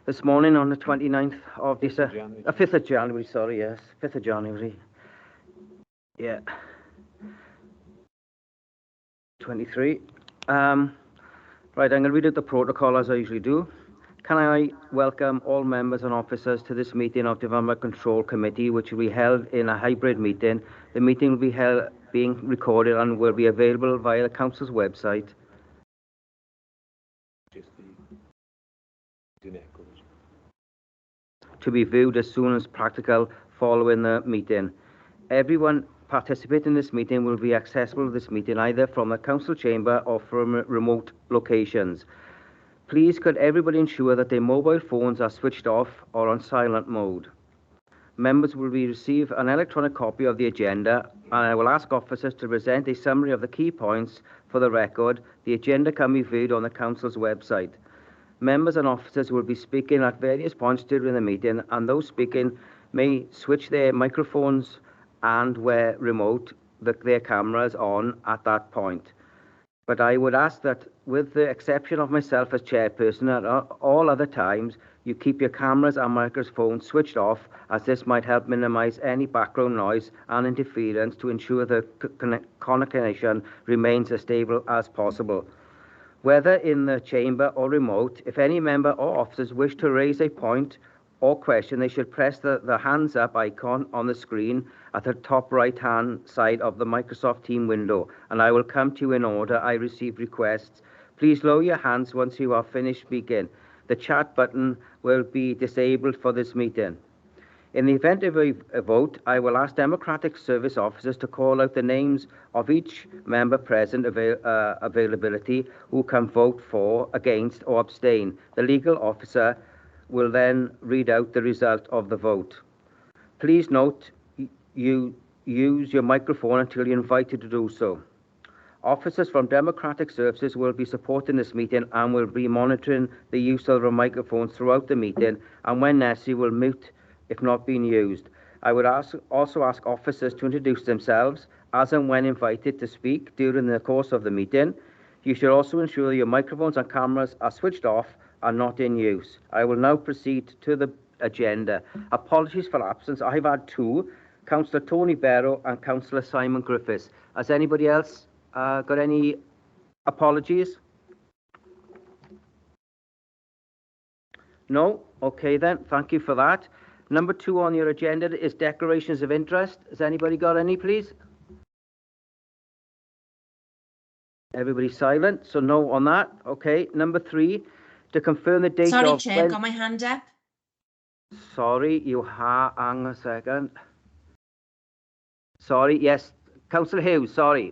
this morning on the 29th of December, 5th of January, sorry, yes, 5th of January. Yeah. 23. Right, I'm going to read out the protocol as I usually do. Can I welcome all members and officers to this meeting of the Environment Control Committee, which will be held in a hybrid meeting. The meeting will be being recorded and will be available via the Council's website. To be viewed as soon as practical following the meeting. Everyone participating in this meeting will be accessible to this meeting either from the Council chamber or from remote locations. Please could everybody ensure that their mobile phones are switched off or on silent mode. Members will receive an electronic copy of the agenda, and I will ask officers to present a summary of the key points for the record. The agenda can be viewed on the Council's website. Members and officers will be speaking at various points during the meeting, and those speaking may switch their microphones and, where remote, their cameras on at that point. But I would ask that, with the exception of myself as chairperson, at all other times, you keep your cameras and microphones switched off, as this might help minimize any background noise and interference to ensure the connection remains as stable as possible. Whether in the chamber or remote, if any member or officers wish to raise a point or question, they should press the hands up icon on the screen at the top right hand side of the Microsoft Teams window, and I will come to you in order I receive requests. Please lower your hands once you are finished speaking. The chat button will be disabled for this meeting. In the event of a vote, I will ask Democratic Service officers to call out the names of each member present availability who can vote for, against, or abstain. The legal officer will then read out the result of the vote. Please note you use your microphone until you're invited to do so. Officers from Democratic Services will be supporting this meeting and will be monitoring the use of the microphones throughout the meeting, and when necessary will mute if not being used. I would also ask officers to introduce themselves as and when invited to speak during the course of the meeting. You should also ensure your microphones and cameras are switched off and not in use. I will now proceed to the agenda. Apologies for absence. I've had two, Councillor Tony Barrow and Councillor Simon Griffiths. Has anybody else got any apologies? No? Okay then, thank you for that. Number 2 on your agenda is declarations of interest. Has anybody got any, please? Everybody's silent, so no on that. Okay. Number 3, to confirm the date Sorry, of... Chair, got my hand up. Sorry, hang a second. Sorry, yes. Councillor Hughes, sorry.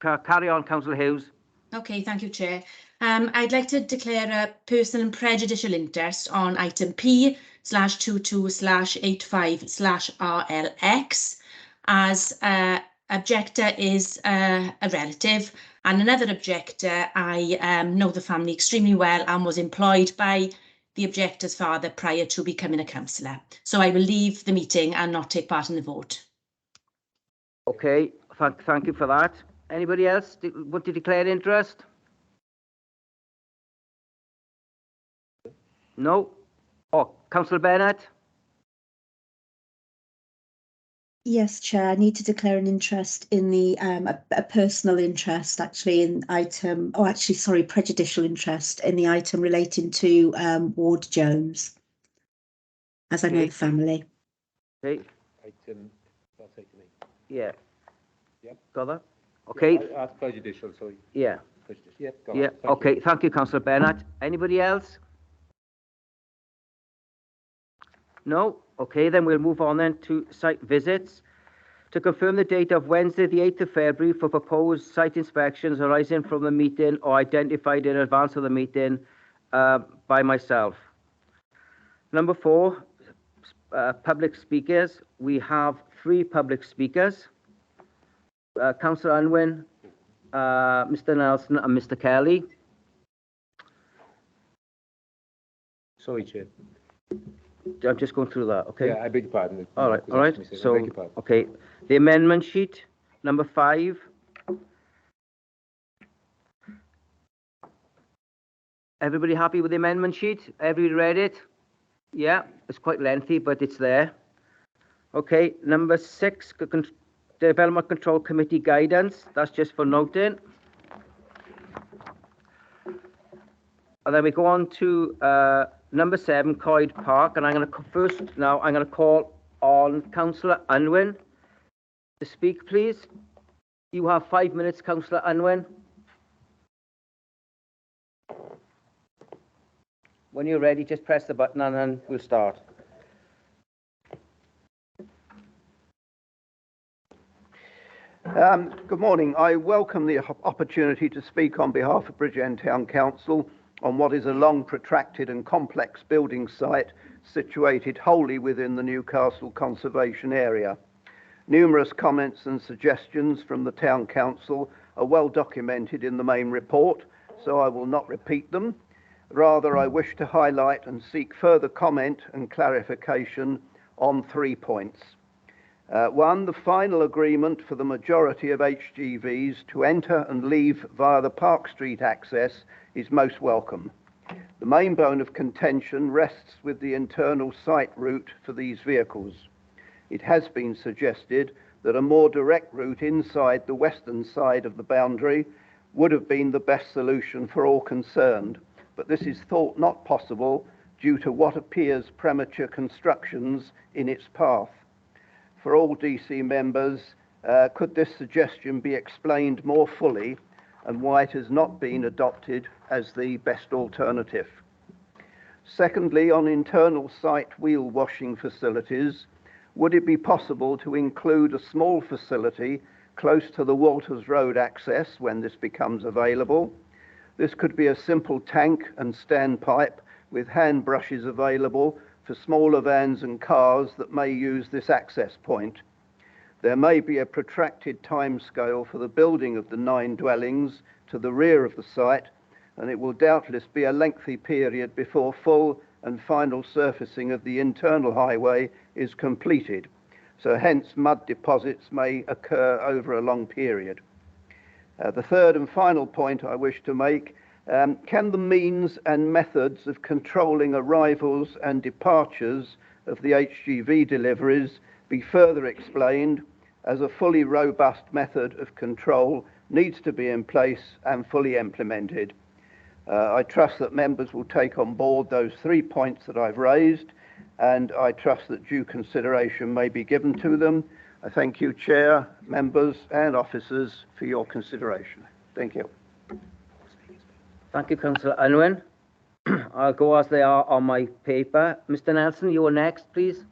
Carry on, Councillor Hughes. Okay, thank you, Chair. I'd like to declare a personal and prejudicial interest on item P/22/85/RLX, as objector is a relative, and another objector I know the family extremely well and was employed by the objector's father prior to becoming a councillor. So I will leave the meeting and not take part in the vote. Okay, thank you for that. Anybody else want to declare interest? No? Oh, Councillor Bennett? Yes, Chair, I need to declare an interest in the, a personal interest actually in item, prejudicial interest in the item relating to Ward Jones, as I know the family. Okay. Item, that's item 8. Yeah. Yep. Got that? Okay. Yeah, that's prejudicial, sorry. Yeah. Prejudicial. Yep, got Yeah. Okay, thank you, Councillor Bennett. Anybody else? No? Okay, then we'll move on then to site visits. To confirm the date of Wednesday, the 8th of February for proposed site inspections arising from the meeting or identified in advance of the meeting by myself. Number 4, public speakers. We have 3 public speakers. Councillor Unwin, Mr. Nelson and Mr. Kelly. Sorry, Chair. I'm just going through that, okay? Yeah, I beg your pardon. All right. So, pardon. okay. The amendment sheet, number 5. Everybody happy with the amendment sheet? Everybody read it? Yeah, it's quite lengthy, but it's there. Okay, number 6, Development Control Committee guidance. That's just for noting. And then we go on to number 7, Coed Park. And I'm going to call on Councillor Unwin to speak, please. You have 5 minutes, Councillor Unwin. When you're ready, just press the button and then we'll start. Good morning. I welcome the opportunity to speak on behalf of Bridgend Town Council on what is a long, protracted and complex building site situated wholly within the Newcastle Conservation Area. Numerous comments and suggestions from the Town Council are well documented in the main report, so I will not repeat them. Rather, I wish to highlight and seek further comment and clarification on 3 points. 1, the final agreement for the majority of HGVs to enter and leave via the Park Street access is most welcome. The main bone of contention rests with the internal site route for these vehicles. It has been suggested that a more direct route inside the western side of the boundary would have been the best solution for all concerned, but this is thought not possible due to what appears premature constructions in its path. For all DC members, could this suggestion be explained more fully and why it has not been adopted as the best alternative? Secondly, on internal site wheel washing facilities, would it be possible to include a small facility close to the Walters Road access when this becomes available? This could be a simple tank and standpipe with hand brushes available for smaller vans and cars that may use this access point. There may be a protracted timescale for the building of the 9 dwellings to the rear of the site, and it will doubtless be a lengthy period before full and final surfacing of the internal highway is completed. So hence mud deposits may occur over a long period. The third and final point I wish to make, can the means and methods of controlling arrivals and departures of the HGV deliveries be further explained, as a fully robust method of control needs to be in place and fully implemented? I trust that members will take on board those 3 points that I've raised, and I trust that due consideration may be given to them. I thank you, Chair, members and officers, for your consideration. Thank you. Thank you, Councillor Unwin. I'll go as they are on my paper. Mr. Nelson, you are next, please.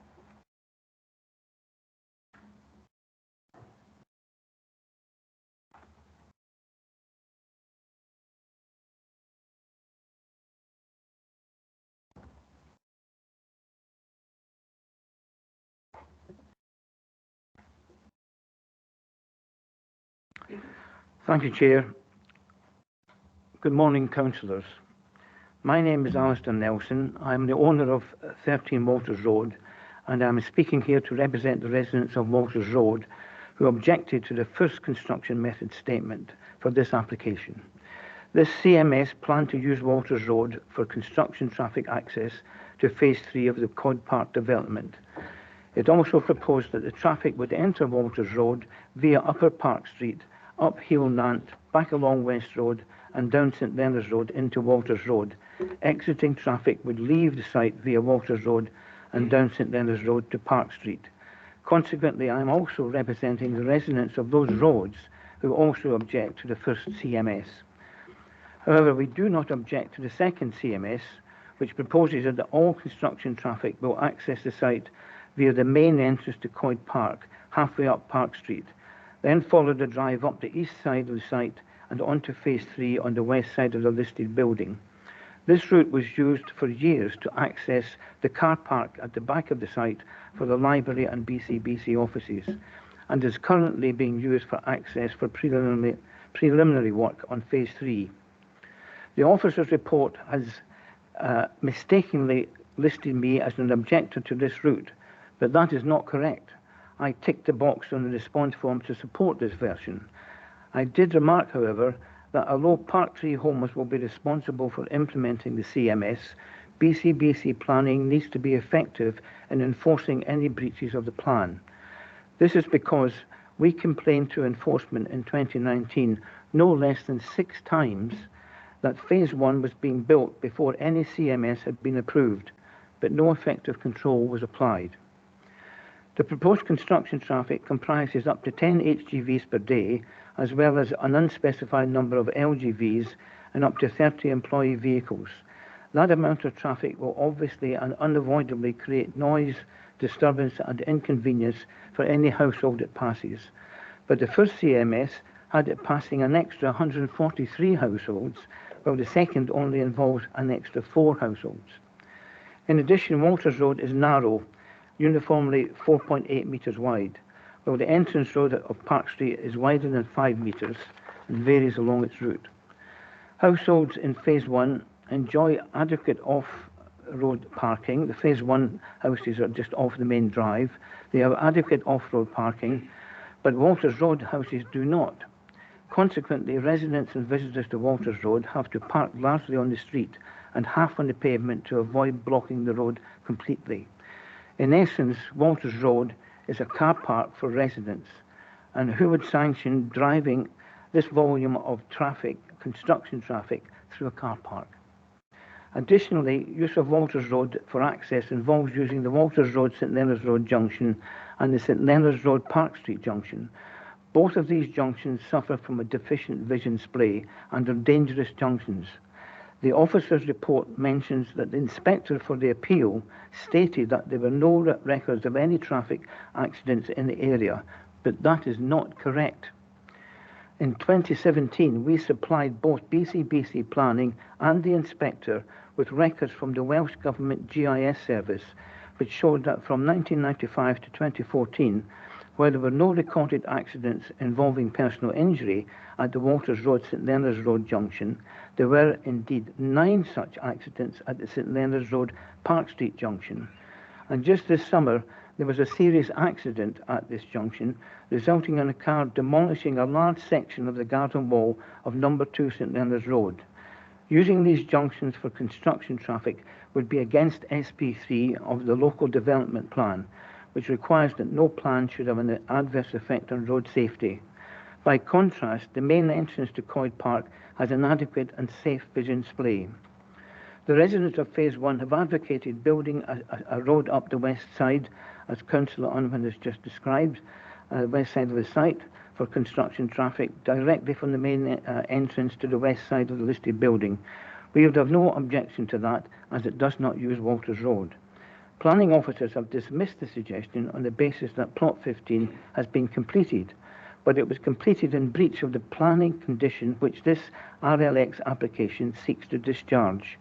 Thank you, Chair. Good morning, councillors. My name is Alistair Nelson. I am the owner of 13 Walters Road, and I am speaking here to represent the residents of Walters Road who objected to the first construction method statement for this application. This CMS planned to use Walters Road for construction traffic access to Phase 3 of the Coed Park development. It also proposed that the traffic would enter Walters Road via Upper Park Street, up Heel Nant, back along West Road and down St Leonard's Road into Walters Road. Exiting traffic would leave the site via Walters Road and down St Leonard's Road to Park Street. Consequently, I am also representing the residents of those roads who also object to the first CMS. However, we do not object to the second CMS, which proposes that all construction traffic will access the site via the main entrance to Coed Park, halfway up Park Street, then follow the drive up the east side of the site and onto Phase 3 on the west side of the listed building. This route was used for years to access the car park at the back of the site for the library and BCBC offices, and is currently being used for access for preliminary work on Phase 3. The officer's report has mistakenly listed me as an objector to this route, but that is not correct. I ticked the box on the response form to support this version. I did remark, however, that although Park Tree Homes will be responsible for implementing the CMS, BCBC planning needs to be effective in enforcing any breaches of the plan. This is because we complained to enforcement in 2019 no less than 6 times that Phase 1 was being built before any CMS had been approved, but no effective control was applied. The proposed construction traffic comprises up to 10 HGVs per day, as well as an unspecified number of LGVs and up to 30 employee vehicles. That amount of traffic will obviously and unavoidably create noise, disturbance and inconvenience for any household it passes. But the first CMS had it passing an extra 143 households, while the second only involves an extra 4 households. In addition, Walters Road is narrow, uniformly 4.8 metres wide, while the entrance road of Park Street is wider than 5 metres and varies along its route. Households in Phase 1 enjoy adequate off-road parking. The Phase 1 houses are just off the main drive. They have adequate off-road parking, but Walters Road houses do not. Consequently, residents and visitors to Walters Road have to park largely on the street and half on the pavement to avoid blocking the road completely. In essence, Walters Road is a car park for residents, and who would sanction driving this volume of traffic, construction traffic, through a car park? Additionally, use of Walters Road for access involves using the Walters Road St Leonards Road junction and the St Leonards Road Park Street junction. Both of these junctions suffer from a deficient vision splay and are dangerous junctions. The officer's report mentions that the inspector for the appeal stated that there were no records of any traffic accidents in the area, but that is not correct. In 2017, we supplied both BCBC Planning and the inspector with records from the Welsh Government GIS service, which showed that from 1995 to 2014, where there were no recorded accidents involving personal injury at the Walters Road St Leonards Road junction, there were indeed 9 such accidents at the St Leonards Road Park Street junction. And just this summer, there was a serious accident at this junction, resulting in a car demolishing a large section of the garden wall of number 2 St Leonards Road. Using these junctions for construction traffic would be against SP3 of the local development plan, which requires that no plan should have an adverse effect on road safety. By contrast, the main entrance to Coyd Park has an adequate and safe vision display. The residents of Phase 1 have advocated building a road up the west side, as Councillor Unwin has just described, the west side of the site, for construction traffic directly from the main entrance to the west side of the listed building. We would have no objection to that, as it does not use Walters Road. Planning officers have dismissed the suggestion on the basis that Plot 15 has been completed, but it was completed in breach of the planning condition which this RLX application seeks to discharge.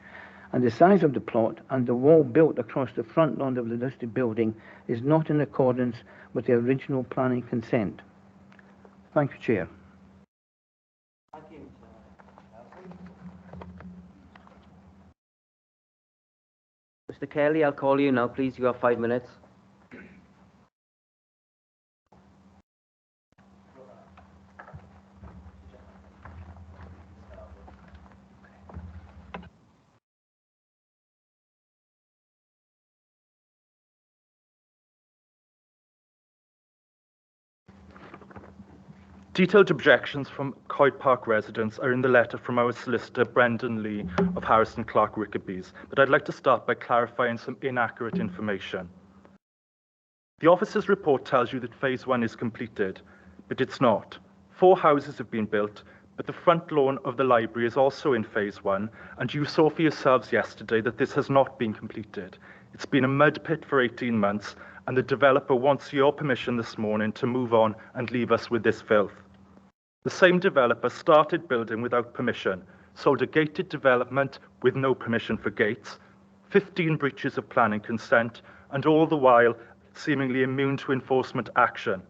And the size of the plot and the wall built across the front lawn of the listed building is not in accordance with the original planning consent. Thank you, Chair. Mr. Kelly, I'll call you now, please. You have 5 minutes. Detailed objections from Coyd Park residents are in the letter from our solicitor, Brendan Lee of Harrison Clark Rickabees, but I'd like to start by clarifying some inaccurate information. The officer's report tells you that Phase 1 is completed, but it's not. 4 houses have been built, but the front lawn of the library is also in Phase 1, and you saw for yourselves yesterday that this has not been completed. It's been a mud pit for 18 months, and the developer wants your permission this morning to move on and leave us with this filth. The same developer started building without permission, sold a gated development with no permission for gates, 15 breaches of planning consent, and all the while seemingly immune to enforcement action.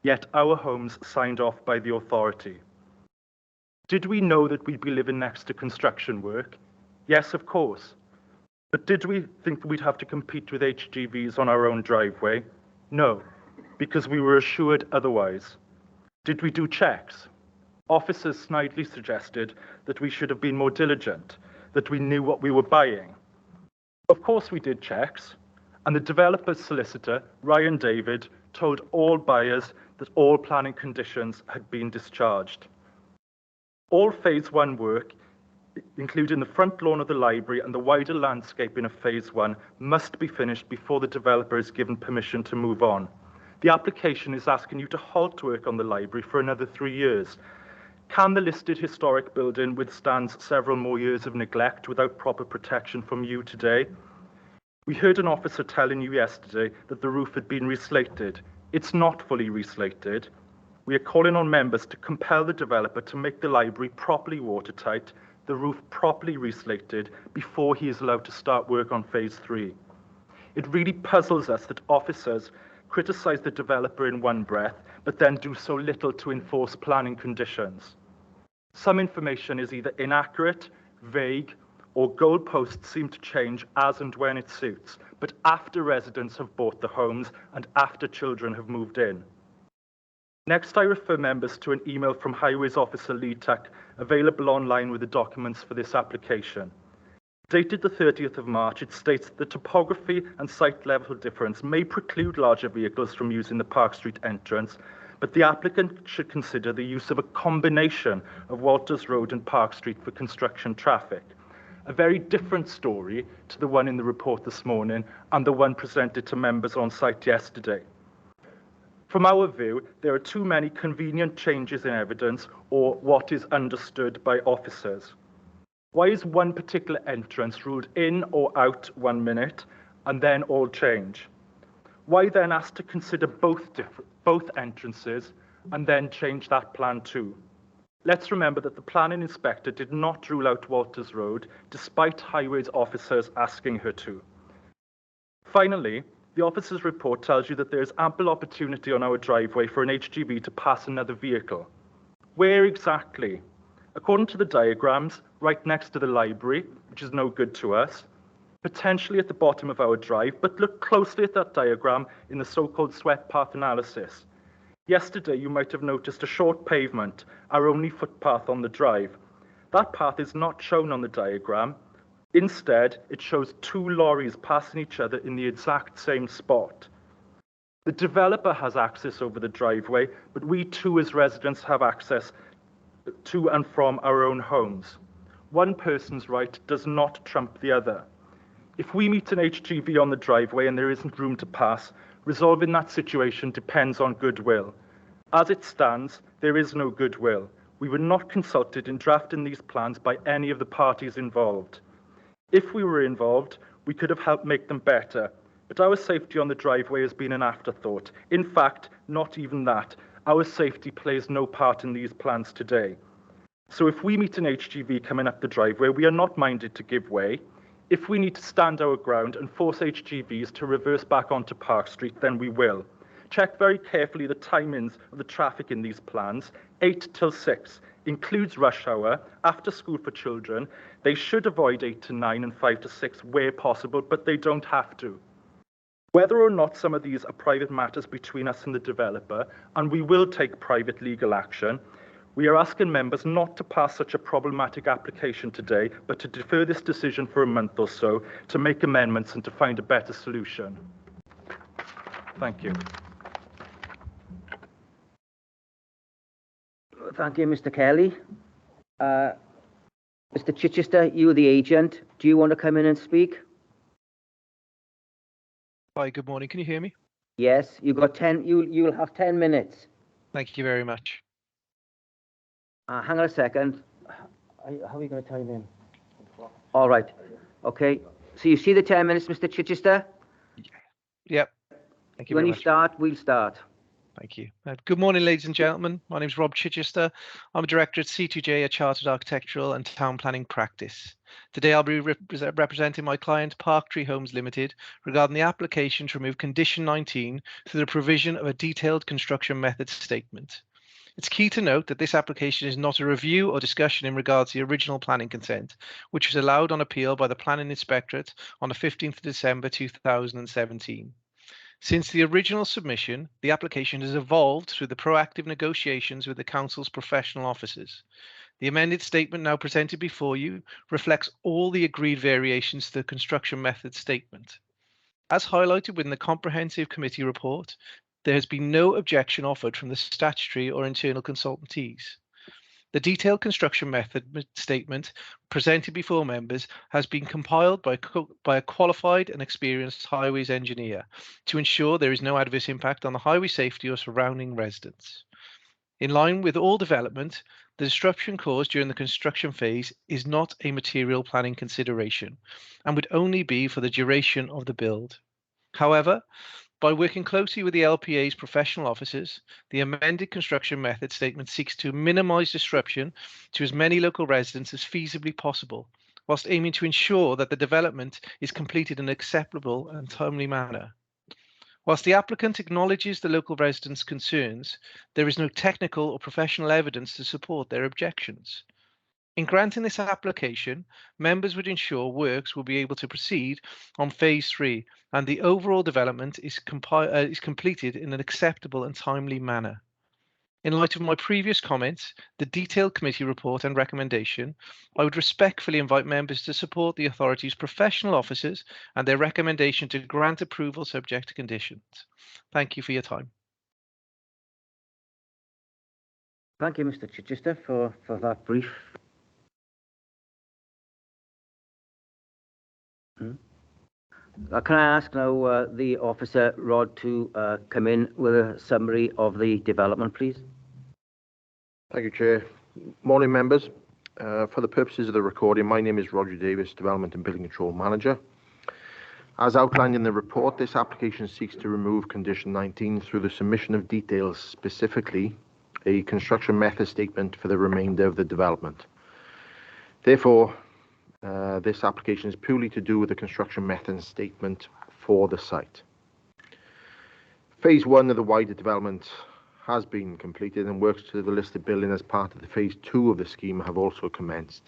Yet our homes signed off by the authority. Did we know that we'd be living next to construction work? Yes, of course. But did we think we'd have to compete with HGVs on our own driveway? No, because we were assured otherwise. Did we do checks? Officers snidely suggested that we should have been more diligent, that we knew what we were buying. Of course we did checks, and the developer's solicitor, Ryan David, told all buyers that all planning conditions had been discharged. All Phase 1 work, including the front lawn of the library and the wider landscaping of Phase 1, must be finished before the developer is given permission to move on. The application is asking you to halt work on the library for another 3 years. Can the listed historic building withstand several more years of neglect without proper protection from you today? We heard an officer telling you yesterday that the roof had been reslated. It's not fully reslated. We are calling on members to compel the developer to make the library properly watertight, the roof properly reslated before he is allowed to start work on Phase 3. It really puzzles us that officers criticise the developer in one breath, but then do so little to enforce planning conditions. Some information is either inaccurate, vague, or goalposts seem to change as and when it suits, but after residents have bought the homes and after children have moved in. Next, I refer members to an email from Highways Officer Lee Tuck, available online with the documents for this application. Dated the 30th of March, it states that the topography and site level difference may preclude larger vehicles from using the Park Street entrance, but the applicant should consider the use of a combination of Walters Road and Park Street for construction traffic. A very different story to the one in the report this morning and the one presented to members on site yesterday. From our view, there are too many convenient changes in evidence or what is understood by officers. Why is one particular entrance ruled in or out 1 minute and then all change? Why then ask to consider both entrances and then change that plan too? Let's remember that the planning inspector did not rule out Walters Road, despite Highways officers asking her to. Finally, the officer's report tells you that there is ample opportunity on our driveway for an HGV to pass another vehicle. Where exactly? According to the diagrams, right next to the library, which is no good to us, potentially at the bottom of our drive, but look closely at that diagram in the so-called swept path analysis. Yesterday, you might have noticed a short pavement, our only footpath on the drive. That path is not shown on the diagram. Instead, it shows 2 lorries passing each other in the exact same spot. The developer has access over the driveway, but we too as residents have access to and from our own homes. One person's right does not trump the other. If we meet an HGV on the driveway and there isn't room to pass, resolving that situation depends on goodwill. As it stands, there is no goodwill. We were not consulted in drafting these plans by any of the parties involved. If we were involved, we could have helped make them better, but our safety on the driveway has been an afterthought. In fact, not even that. Our safety plays no part in these plans today. So if we meet an HGV coming up the driveway, we are not minded to give way. If we need to stand our ground and force HGVs to reverse back onto Park Street, then we will. Check very carefully the timings of the traffic in these plans. 8 till 6 includes rush hour, after school for children. They should avoid 8 to 9 and 5 to 6 where possible, but they don't have to. Whether or not some of these are private matters between us and the developer, and we will take private legal action, we are asking members not to pass such a problematic application today, but to defer this decision for a month or so, to make amendments and to find a better solution. Thank you. Thank you, Mr. Kelly. Mr. Chichester, you're the agent. Do you want to come in and speak? Hi, good morning. Can you hear me? Yes, you've got 10. You'll have 10 minutes. Thank you very much. Hang on a second. How are you going to time in? All right. Okay. So you see the 10 minutes, Mr. Chichester? Yep. Thank you When very you much. start, we'll start. Thank you. Good morning, ladies and gentlemen. My name is Rob Chichester. I'm a director at C2J, a chartered architectural and town planning practice. Today, I'll be representing my client, Park Tree Homes Limited, regarding the application to remove Condition 19 through the provision of a detailed construction method statement. It's key to note that this application is not a review or discussion in regards to the original planning consent, which was allowed on appeal by the Planning Inspectorate on the 15th of December 2017. Since the original submission, the application has evolved through the proactive negotiations with the Council's professional officers. The amended statement now presented before you reflects all the agreed variations to the construction method statement. As highlighted within the comprehensive committee report, there has been no objection offered from the statutory or internal consultancies. The detailed construction method statement presented before members has been compiled by a qualified and experienced highways engineer to ensure there is no adverse impact on the highway safety or surrounding residents. In line with all development, the disruption caused during the construction phase is not a material planning consideration and would only be for the duration of the build. However, by working closely with the LPA's professional officers, the amended construction method statement seeks to minimise disruption to as many local residents as feasibly possible, whilst aiming to ensure that the development is completed in an acceptable and timely manner. Whilst the applicant acknowledges the local residents' concerns, there is no technical or professional evidence to support their objections. In granting this application, members would ensure works will be able to proceed on phase 3 and the overall development is completed in an acceptable and timely manner. In light of my previous comments, the detailed committee report and recommendation, I would respectfully invite members to support the authority's professional officers and their recommendation to grant approval subject to conditions. Thank you for your time. Thank you, Mr. Chichester, for that brief. Can I ask now the officer, Rod, to come in with a summary of the development, please? Thank you, Chair. Morning, members. For the purposes of the recording, my name is Roger Davis, Development and Building Control Manager. As outlined in the report, this application seeks to remove Condition 19 through the submission of details, specifically a construction method statement for the remainder of the development. Therefore, this application is purely to do with the construction method statement for the site. Phase 1 of the wider development has been completed and works to the listed building as part of the Phase 2 of the scheme have also commenced.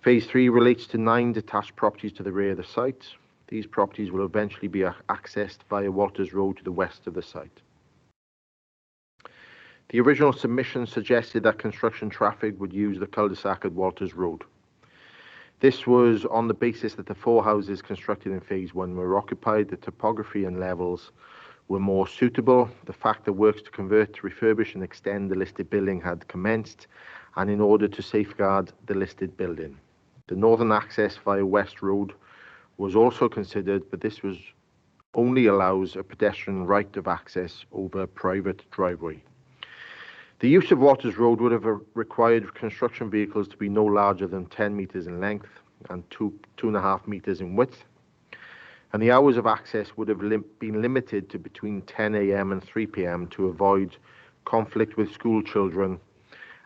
Phase 3 relates to 9 detached properties to the rear of the site. These properties will eventually be accessed via Walters Road to the west of the site. The original submission suggested that construction traffic would use the cul-de-sac at Walters Road. This was on the basis that the 4 houses constructed in Phase 1 were occupied, the topography and levels were more suitable, the fact that works to convert, refurbish and extend the listed building had commenced, and in order to safeguard the listed building. The northern access via West Road was also considered, but this only allows a pedestrian right of access over a private driveway. The use of Walters Road would have required construction vehicles to be no larger than 10 metres in length and 2.5 metres in width, and the hours of access would have been limited to between 10 a.m. and 3 p.m. to avoid conflict with school children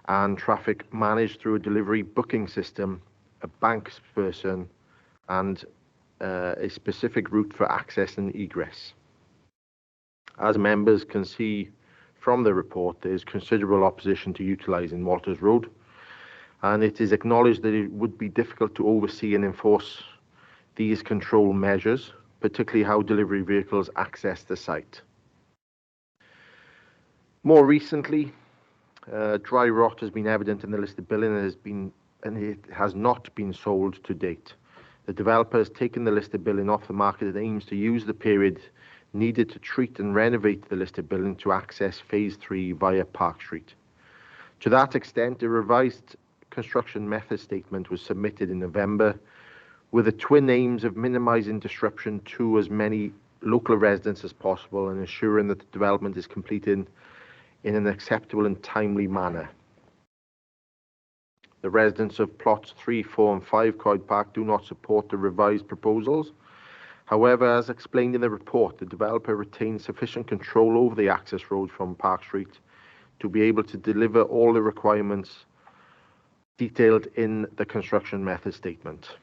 and traffic managed through a delivery booking system, a banks person, and a specific route for access and egress. As members can see from the report, there is considerable opposition to utilising Walters Road, and it is acknowledged that it would be difficult to oversee and enforce these control measures, particularly how delivery vehicles access the site. More recently, dry rot has been evident in the listed building and it has not been sold to date. The developer has taken the listed building off the market and aims to use the period needed to treat and renovate the listed building to access Phase 3 via Park Street. To that extent, a revised construction method statement was submitted in November with the twin aims of minimising disruption to as many local residents as possible and ensuring that the development is completed in an acceptable and timely manner. The residents of plots 3, 4 and 5 Coed Park do not support the revised proposals. However, as explained in the report, the developer retains sufficient control over the access road from Park Street to be able to deliver all the requirements detailed in the construction method statement.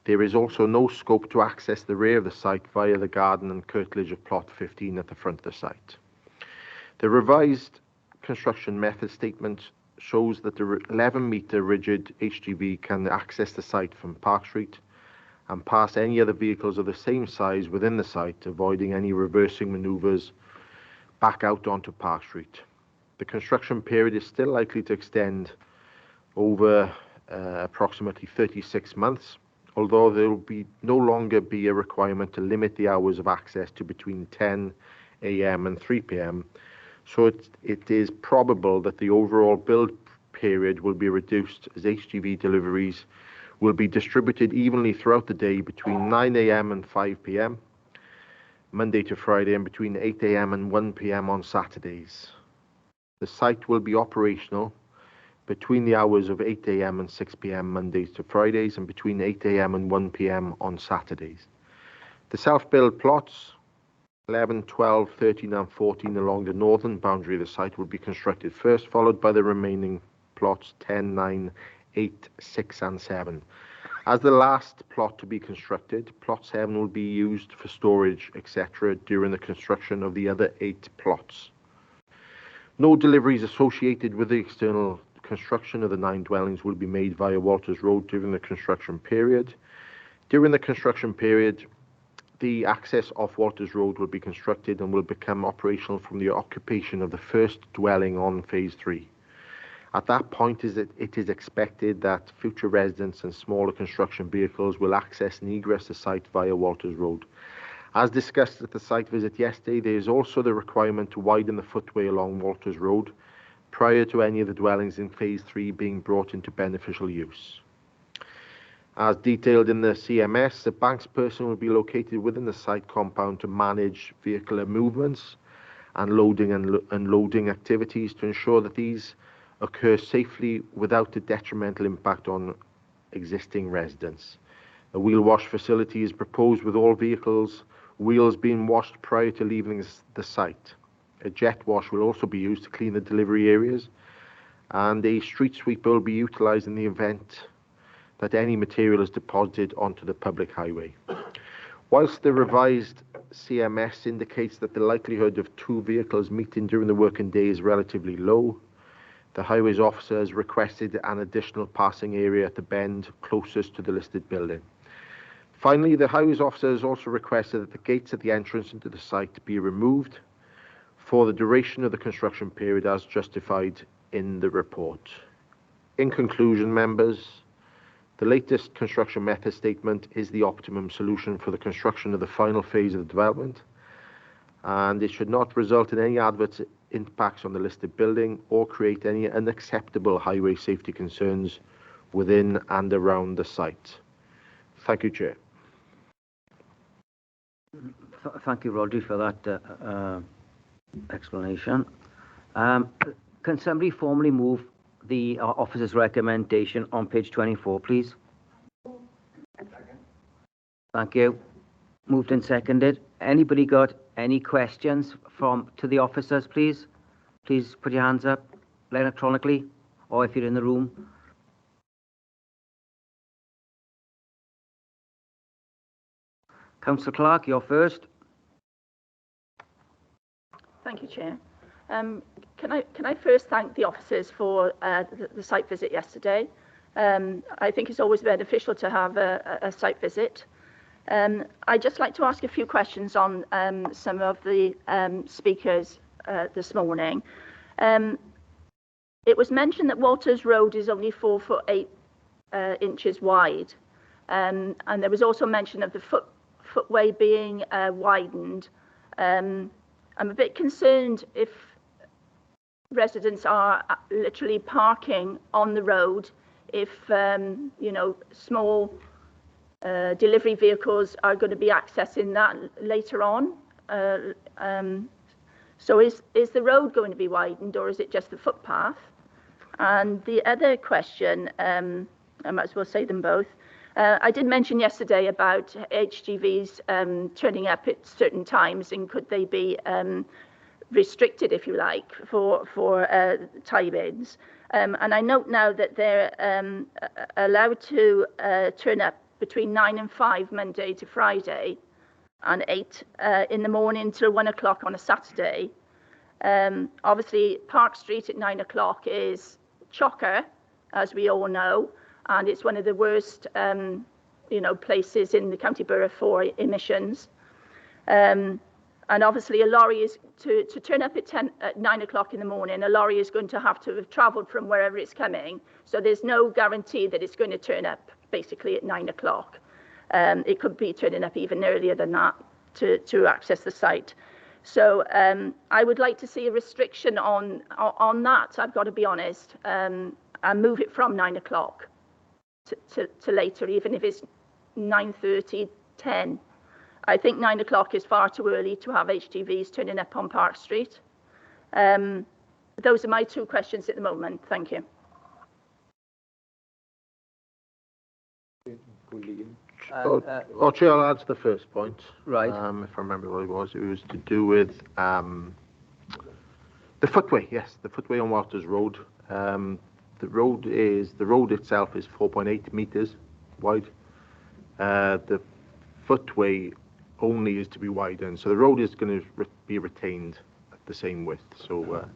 There is also no scope to access the rear of the site via the garden and curtilage of plot 15 at the front of the site. The revised construction method statement shows that the 11-metre rigid HGV can access the site from Park Street and pass any other vehicles of the same size within the site, avoiding any reversing manoeuvres back out onto Park Street. The construction period is still likely to extend over approximately 36 months, although there will no longer be a requirement to limit the hours of access to between 10 a.m. and 3 p.m. So it is probable that the overall build period will be reduced as HGV deliveries will be distributed evenly throughout the day between 9 a.m. and 5 p.m. Monday to Friday, and between 8 a.m. and 1 p.m. on Saturdays. The site will be operational between the hours of 8 a.m. and 6 p.m. Mondays to Fridays, and between 8 a.m. and 1 p.m. on Saturdays. The self-build plots 11, 12, 13 and 14 along the northern boundary of the site will be constructed first, followed by the remaining plots 10, 9, 8, 6 and 7. As the last plot to be constructed, plot 7 will be used for storage, etc. during the construction of the other 8 plots. No deliveries associated with the external construction of the 9 dwellings will be made via Walters Road during the construction period. During the construction period, the access off Walters Road will be constructed and will become operational from the occupation of the first dwelling on Phase 3. At that point, it is expected that future residents and smaller construction vehicles will access and egress the site via Walters Road. As discussed at the site visit yesterday, there is also the requirement to widen the footway along Walters Road prior to any of the dwellings in Phase 3 being brought into beneficial use. As detailed in the CMS, the bank's person will be located within the site compound to manage vehicular movements and loading and unloading activities to ensure that these occur safely without a detrimental impact on existing residents. A wheel wash facility is proposed with all vehicles' wheels being washed prior to leaving the site. A jet wash will also be used to clean the delivery areas, and a street sweeper will be utilised in the event that any material is deposited onto the public highway. Whilst the revised CMS indicates that the likelihood of 2 vehicles meeting during the working day is relatively low, the highways officer has requested an additional passing area at the bend closest to the listed building. Finally, the highways officer has also requested that the gates at the entrance into the site be removed for the duration of the construction period as justified in the report. In conclusion, members, the latest construction method statement is the optimum solution for the construction of the final phase of the development, and it should not result in any adverse impacts on the listed building or create any unacceptable highway safety concerns within and around the site. Thank you, Chair. Thank you, Rodri, for that explanation. Can somebody formally move the officer's recommendation on page 24, please? Thank you. Moved and seconded. Anybody got any questions to the officers, please? Please put your hands up electronically, or if you're in the room. Councillor Clark, you're first. Thank you, Chair. Can I first thank the officers for the site visit yesterday? I think it's always beneficial to have a site visit. I'd just like to ask a few questions on some of the speakers this morning. It was mentioned that Walters Road is only 4 foot 8 inches wide, and there was also mention of the footway being widened. I'm a bit concerned if residents are literally parking on the road, if small delivery vehicles are going to be accessing that later on. So is the road going to be widened, or is it just the footpath? And the other question, I might as well say them both. I did mention yesterday about HGVs turning up at certain times, and could they be restricted, if you like, for tie-ins? And I note now that they're allowed to turn up between 9 and 5 Monday to Friday, and 8 in the morning till 1 o'clock on a Saturday. Obviously, Park Street at 9 o'clock is chocker, as we all know, and it's one of the worst places in the county borough for emissions. And obviously a lorry is to turn up at 9 o'clock in the morning, a lorry is going to have travelled from wherever it's coming. So there's no guarantee that it's going to turn up basically at 9 o'clock. It could be turning up even earlier than that to access the site. So I would like to see a restriction on that, I've got to be honest, and move it from 9 o'clock to later, even if it's 9:30, 10. I think 9 o'clock is far too early to have HGVs turning up on Park Street. Those are my two questions at the moment. Thank you. Chair, I'll answer the first point. Right. If I remember what it was to do with the footway. Yes, the footway on Walters Road. The road itself is 4.8 metres wide. The footway only is to be widened, so the road is going to be retained at the same width. So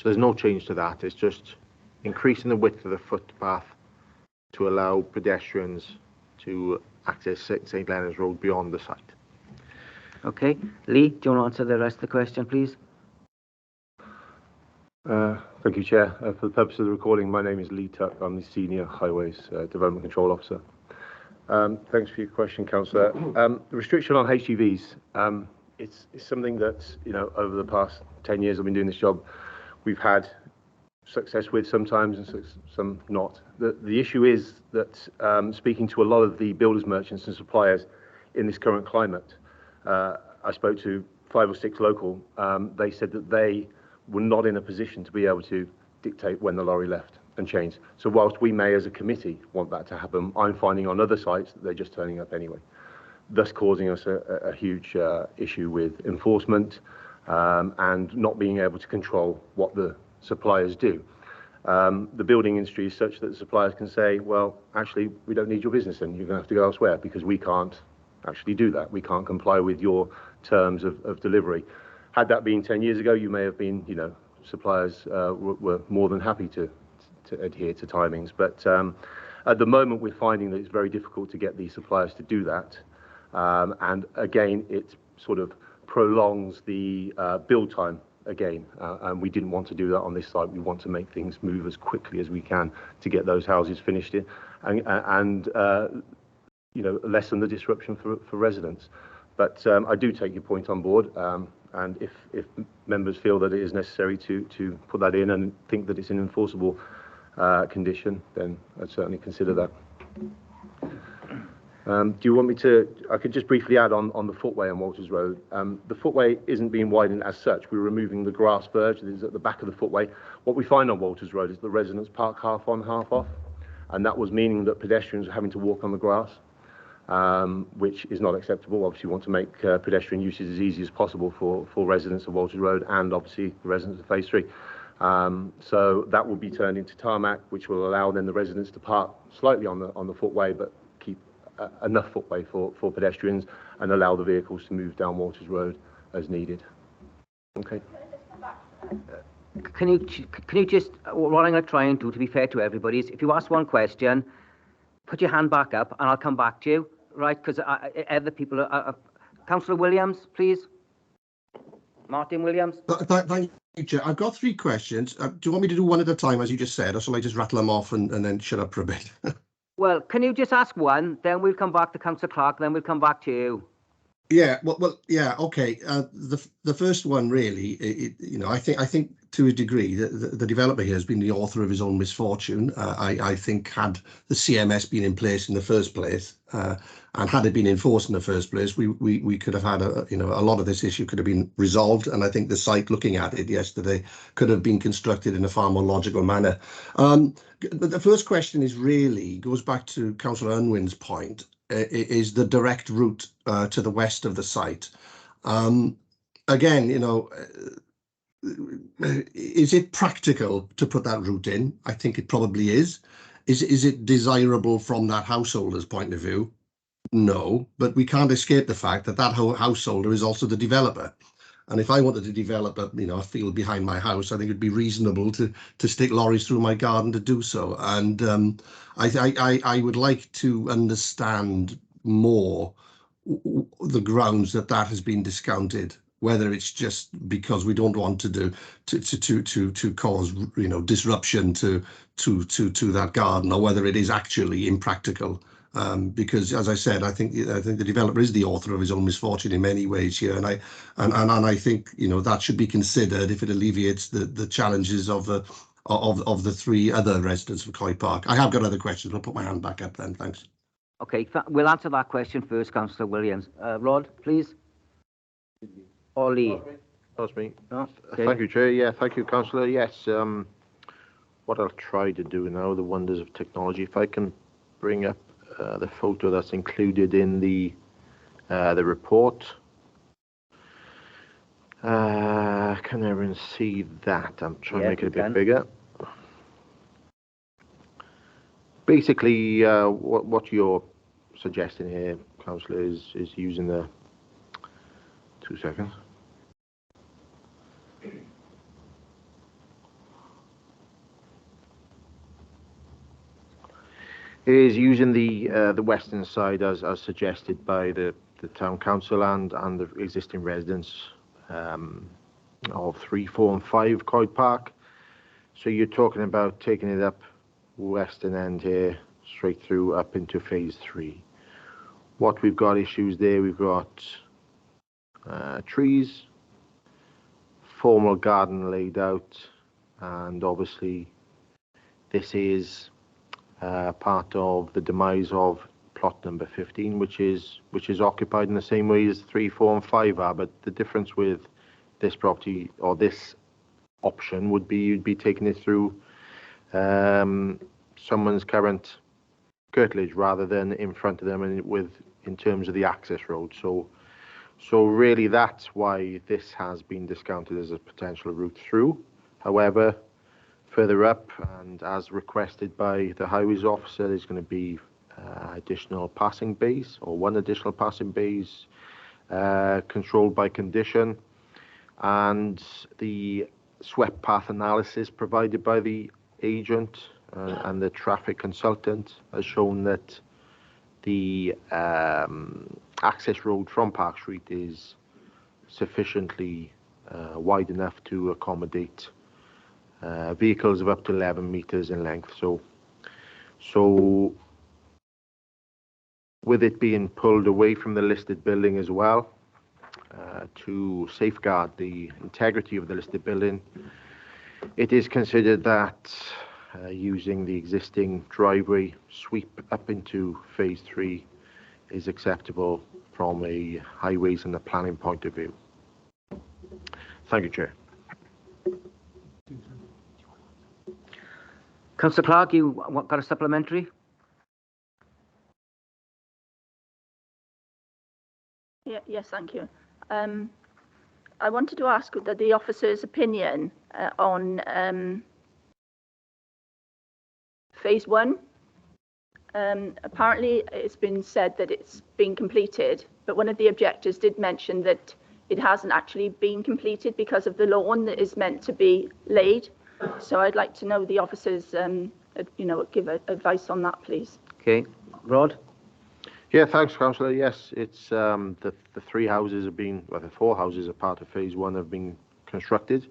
there's no change to that. It's just increasing the width of the footpath to allow pedestrians to access St Leonard's Road beyond the site. Okay, Lee, do you want to answer the rest of the question, please? Thank you, Chair. For the purpose of the recording, my name is Lee Tuck. I'm the Senior Highways Development Control Officer. Thanks for your question, Councillor. The restriction on HGVs, it's something that, over the past 10 years I've been doing this job, we've had success with sometimes and some not. The issue is that speaking to a lot of the builders, merchants and suppliers in this current climate, I spoke to 5 or 6 local, they said that they were not in a position to be able to dictate when the lorry left and changed. So whilst we may as a committee want that to happen, I'm finding on other sites that they're just turning up anyway, thus causing us a huge issue with enforcement and not being able to control what the suppliers do. The building industry is such that the suppliers can say, well, actually, we don't need your business and you're going to have to go elsewhere because we can't actually do that. We can't comply with your terms of delivery. Had that been 10 years ago, you may have been, suppliers were more than happy to adhere to timings. But at the moment, we're finding that it's very difficult to get these suppliers to do that. And again, it sort of prolongs the build time again. And we didn't want to do that on this site. We want to make things move as quickly as we can to get those houses finished in and lessen the disruption for residents. But I do take your point on board. And if members feel that it is necessary to put that in and think that it's an enforceable condition, then I'd certainly consider that. Do you want me to? I could just briefly add on the footway on Walters Road. The footway isn't being widened as such. We're removing the grass verge that is at the back of the footway. What we find on Walters Road is the residents park half on, half off, and that was meaning that pedestrians are having to walk on the grass. Which is not acceptable. Obviously, we want to make pedestrian usage as easy as possible for residents of Walters Road and obviously the residents of Phase 3. So that will be turned into tarmac, which will allow then the residents to park slightly on the footway, but keep enough footway for pedestrians and allow the vehicles to move down Walters Road as needed. Okay. Can you just, what I'm going to try and do, to be fair to everybody, is if you ask one question, put your hand back up and I'll come back to you, right? Because other people are... Councillor Williams, please. Martin Williams. Thank you, Chair. I've got 3 questions. Do you want me to do one at a time, as you just said, or shall I just rattle them off and then shut up for a bit? Well, can you just ask one, then we'll come back to Councillor Clark, then we'll come back to you. Yeah, well, yeah, okay. The first one, really, I think to a degree the developer here has been the author of his own misfortune. I think had the CMS been in place in the first place, and had it been enforced in the first place, we could have had a lot of this issue could have been resolved. And I think the site, looking at it yesterday, could have been constructed in a far more logical manner. But the first question goes back to Councillor Unwin's point. Is the direct route to the west of the site. Again, is it practical to put that route in? I think it probably is. Is it desirable from that householder's point of view? No, but we can't escape the fact that householder is also the developer. And if I wanted to develop a field behind my house, I think it'd be reasonable to stick lorries through my garden to do so. And I would like to understand more the grounds that has been discounted, whether it's just because we don't want to cause disruption to that garden, or whether it is actually impractical. Because, as I said, I think the developer is the author of his own misfortune in many ways here, and I think that should be considered if it alleviates the challenges of the three other residents of Coy Park. I have got other questions. I'll put my hand back up then. Thanks. Okay, we'll answer that question first, Councillor Williams. Rod, please. Or Lee. That's me. No? Okay. Thank you, Chair. Yeah, thank you, Councillor. Yes, what I'll try to do now, the wonders of technology, if I can bring up the photo that's included in the report. Can everyone see that? I'm trying to make it a bit bigger. Basically, what you're suggesting here, Councillor, is using the 2 seconds. Is using the western side as suggested by the town council and the existing residents of 3, 4 and 5 Coy Park. So you're talking about taking it up western end here, straight through up into phase 3. What we've got issues there, we've got trees, formal garden laid out, and obviously this is part of the demise of plot number 15, which is occupied in the same way as 3, 4 and 5 are. But the difference with this property, or this option, would be you'd be taking it through someone's current curtilage rather than in front of them, and in terms of the access road. So really that's why this has been discounted as a potential route through. However, further up, and as requested by the highways officer, there's going to be additional passing bays, or one additional passing bays, controlled by condition, and the swept path analysis provided by the agent and the traffic consultant has shown that the access road from Park Street is sufficiently wide enough to accommodate vehicles of up to 11 meters in length. So with it being pulled away from the listed building as well, to safeguard the integrity of the listed building, it is considered that using the existing driveway sweep up into phase 3 is acceptable from a highways and a planning point of view. Thank you, Chair. Councillor Clark, you got a supplementary? Yes, thank you. I wanted to ask the officer's opinion on phase 1. Apparently it's been said that it's been completed, but one of the objectors did mention that it hasn't actually been completed because of the lawn that is meant to be laid. So I'd like to know the officers, give advice on that, please. Okay, Rod? Yeah, thanks, Councillor. Yes, it's the 3 houses have been, well, the 4 houses are part of phase 1 have been constructed.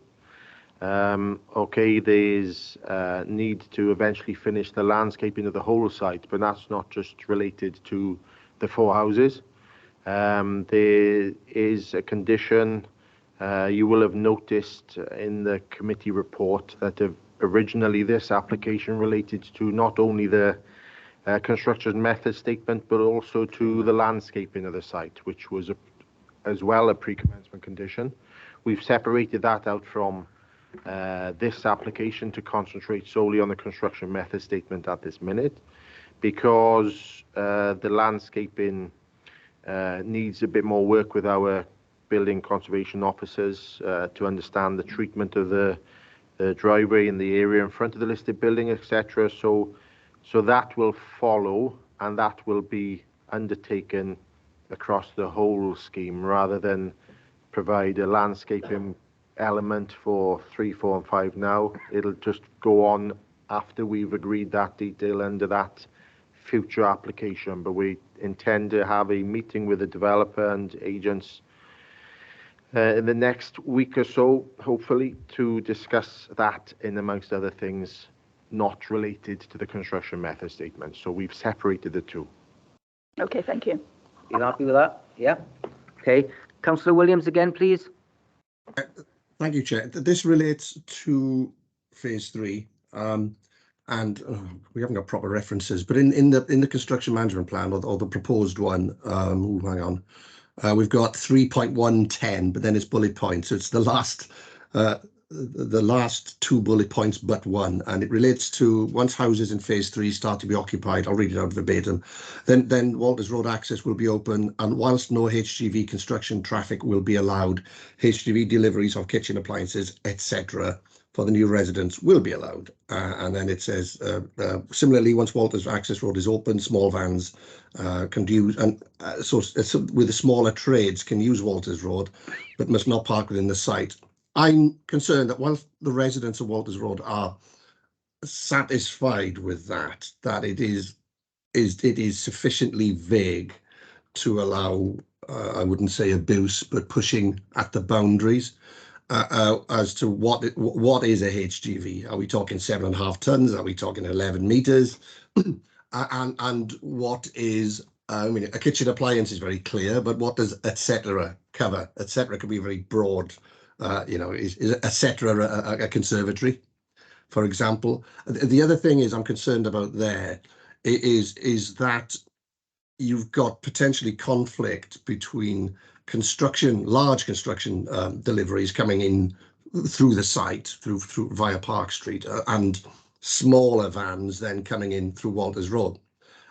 Okay, there's need to eventually finish the landscaping of the whole site, but that's not just related to the 4 houses. There is a condition, you will have noticed in the committee report, that originally this application related to not only the construction method statement, but also to the landscaping of the site, which was as well a pre-commencement condition. We've separated that out from this application to concentrate solely on the construction method statement at this minute, because the landscaping needs a bit more work with our building conservation officers to understand the treatment of the driveway in the area in front of the listed building, etc. So that will follow, and that will be undertaken across the whole scheme rather than provide a landscaping element for 3, 4 and 5 now. It'll just go on after we've agreed that detail under that future application, but we intend to have a meeting with the developer and agents in the next week or so, hopefully, to discuss that in amongst other things not related to the construction method statement. So we've separated the two. Okay, thank you. You happy with that? Yeah. Okay. Councillor Williams again, please. Thank you, Chair. This relates to phase 3, and we haven't got proper references, but in the construction management plan or the proposed one, hang on, we've got 3.110, but then it's bullet points. So it's the last 2 bullet points but one, and it relates to once houses in phase 3 start to be occupied. I'll read it out verbatim. Then Walters Road access will be open, and whilst no HGV construction traffic will be allowed, HGV deliveries of kitchen appliances, etc., for the new residents will be allowed. And then it says, similarly, once Walters Access Road is open, small vans can use, and so with the smaller trades can use Walters Road, but must not park within the site. I'm concerned that while the residents of Walters Road are satisfied with that it is sufficiently vague to allow, I wouldn't say abuse, but pushing at the boundaries as to what is a HGV. Are we talking 7.5 tons? Are we talking 11 meters? and what is, I mean, a kitchen appliance is very clear, but what does etc. cover? Etc. could be very broad. Is etc. a conservatory, for example? The other thing is I'm concerned about there is that you've got potentially conflict between large construction deliveries coming in through the site, through via Park Street, and smaller vans then coming in through Walters Road.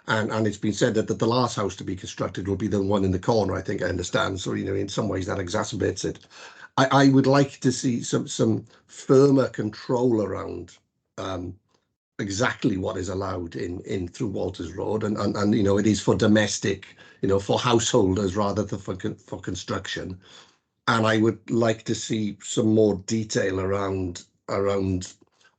And it's been said that the last house to be constructed will be the one in the corner, I think I understand. So, in some ways that exacerbates it. I would like to see some firmer control around exactly what is allowed in through Walters Road, and it is for domestic, for householders rather than for construction. And I would like to see some more detail around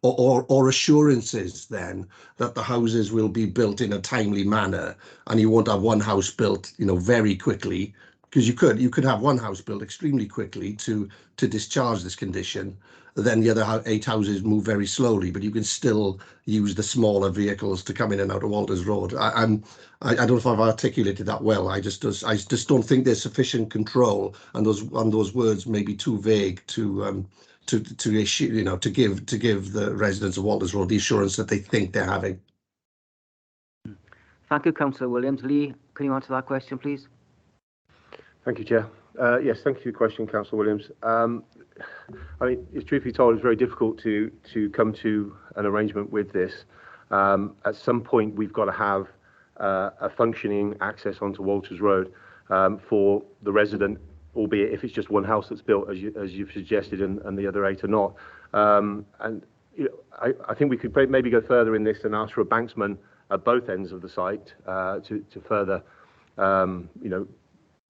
or assurances then that the houses will be built in a timely manner, and you won't have one house built very quickly, because you could have one house built extremely quickly to discharge this condition. Then the other 8 houses move very slowly, but you can still use the smaller vehicles to come in and out of Walters Road. I don't know if I've articulated that well. I just don't think there's sufficient control, and those words may be too vague to issue, to give the residents of Walters Road the assurance that they think they're having. Thank you, Councillor Williams. Lee, can you answer that question, please? Thank you, Chair. Yes, thank you for your question, Councillor Williams. I mean, it's truth be told, it's very difficult to come to an arrangement with this. At some point, we've got to have a functioning access onto Walters Road for the resident, albeit if it's just one house that's built, as you've suggested, and the other 8 are not. I think we could maybe go further in this and ask for a banksman at both ends of the site to further,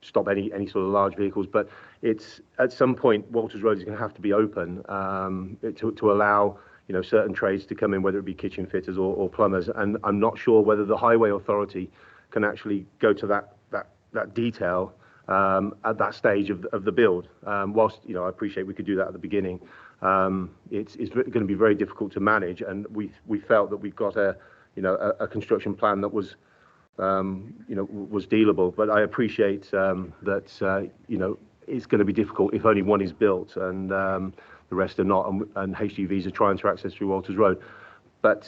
stop any sort of large vehicles. But it's at some point Walters Road is going to have to be open to allow certain trades to come in, whether it be kitchen fitters or plumbers. And I'm not sure whether the Highway Authority can actually go to that detail at that stage of the build. Whilst I appreciate we could do that at the beginning, it's going to be very difficult to manage. And we felt that we've got a construction plan that was was dealable. But I appreciate that it's going to be difficult if only one is built and the rest are not, and HGVs are trying to access through Walters Road. But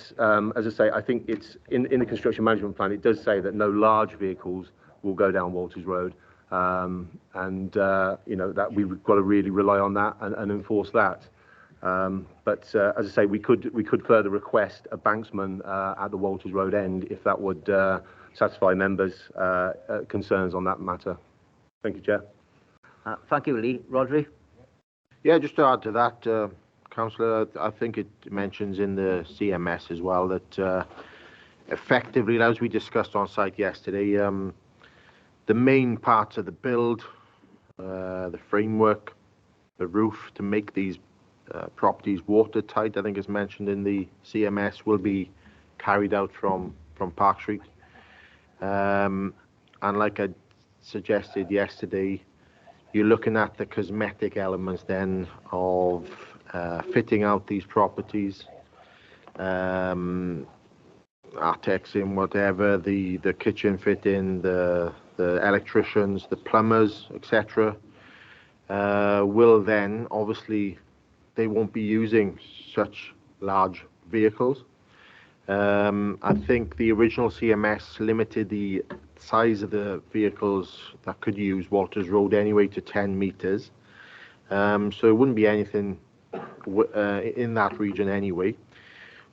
as I say, I think it's in the construction management plan, it does say that no large vehicles will go down Walters Road, that we've got to really rely on that and enforce that. But as I say, we could further request a banksman at the Walters Road end if that would satisfy members' concerns on that matter. Thank you, Chair. Thank you, Lee. Rodri? Yeah, just to add to that, Councillor, I think it mentions in the CMS as well that effectively, as we discussed on site yesterday, the main parts of the build the framework, the roof to make these properties watertight, I think is mentioned in the CMS, will be carried out from Park Street. And like I suggested yesterday, you're looking at the cosmetic elements then of fitting out these properties, architects in whatever, the kitchen fit in, the electricians, the plumbers, etc. Will then, obviously, they won't be using such large vehicles. I think the original CMS limited the size of the vehicles that could use Walters Road anyway to 10 metres. So it wouldn't be anything in that region anyway.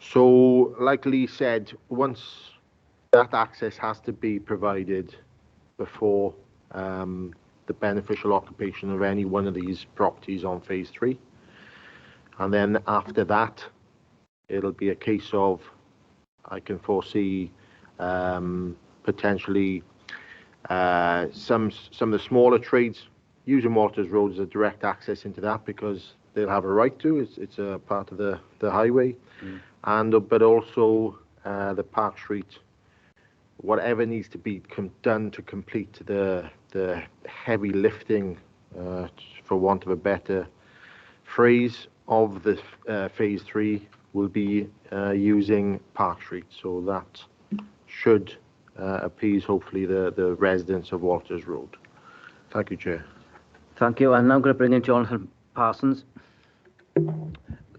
So, like Lee said, once that access has to be provided before the beneficial occupation of any one of these properties on phase 3. And then after that, it'll be a case of, I can foresee potentially some of the smaller trades using Walters Road as a direct access into that, because they'll have a right to. It's a part of the highway, but also the Park Street, whatever needs to be done to complete the heavy lifting, for want of a better phrase, of the phase 3 will be using Park Street. So that should appease, hopefully, the residents of Walters Road. Thank you, Chair. Thank you. And now I'm going to bring in Jonathan Parsons.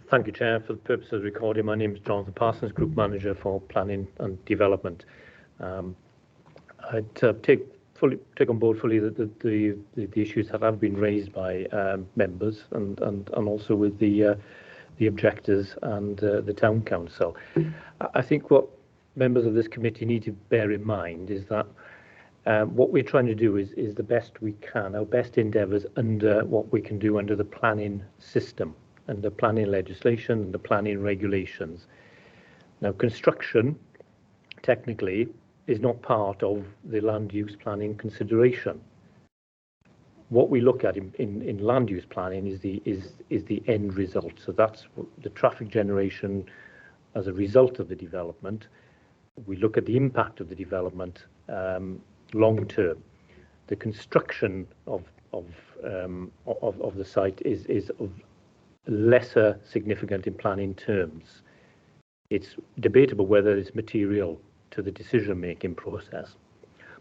Thank you, Chair. For the purpose of the recording, my name is Jonathan Parsons, Group Manager for Planning and Development. I'd take on board fully the issues that have been raised by members and also with the objectors and the Town Council. I think what members of this committee need to bear in mind is that what we're trying to do is the best we can, our best endeavours under what we can do under the planning system, under planning legislation and the planning regulations. Now, construction, technically, is not part of the land use planning consideration. What we look at in land use planning is the end result. So that's the traffic generation as a result of the development. We look at the impact of the development long term. The construction of the site is of lesser significant in planning terms. It's debatable whether it's material to the decision-making process.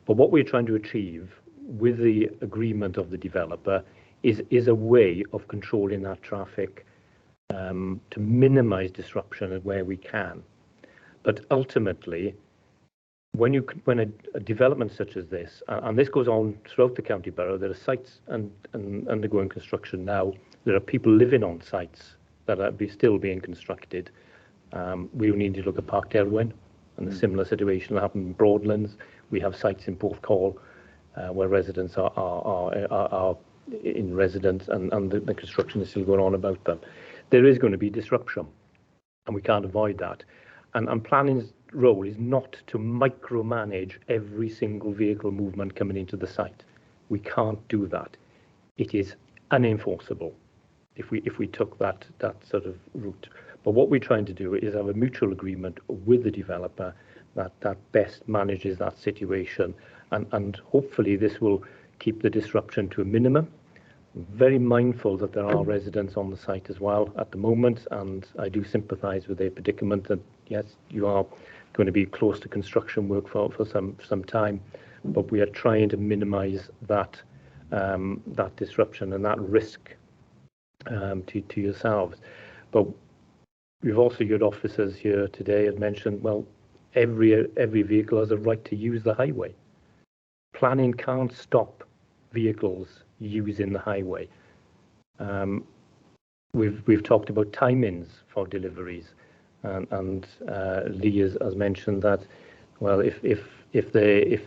But what we're trying to achieve with the agreement of the developer is a way of controlling that traffic to minimise disruption where we can. But ultimately, when a development such as this, and this goes on throughout the county borough, there are sites and undergoing construction now. There are people living on sites that are still being constructed. We need to look at Park Derwent and the similar situation that happened in Broadlands. We have sites in Porthcawl where residents are in residence and the construction is still going on about them. There is going to be disruption, and we can't avoid that. And planning's role is not to micromanage every single vehicle movement coming into the site. We can't do that. It is unenforceable if we took that sort of route. But what we're trying to do is have a mutual agreement with the developer that best manages that situation, and hopefully this will keep the disruption to a minimum. I'm very mindful that there are residents on the site as well at the moment, and I do sympathise with their predicament that yes, you are going to be close to construction work for some time, but we are trying to minimise that disruption and that risk to yourselves. But we've also got officers here today have mentioned, well, every vehicle has a right to use the highway. Planning can't stop vehicles using the highway. We've talked about timings for deliveries, and Lee has mentioned that, well, if the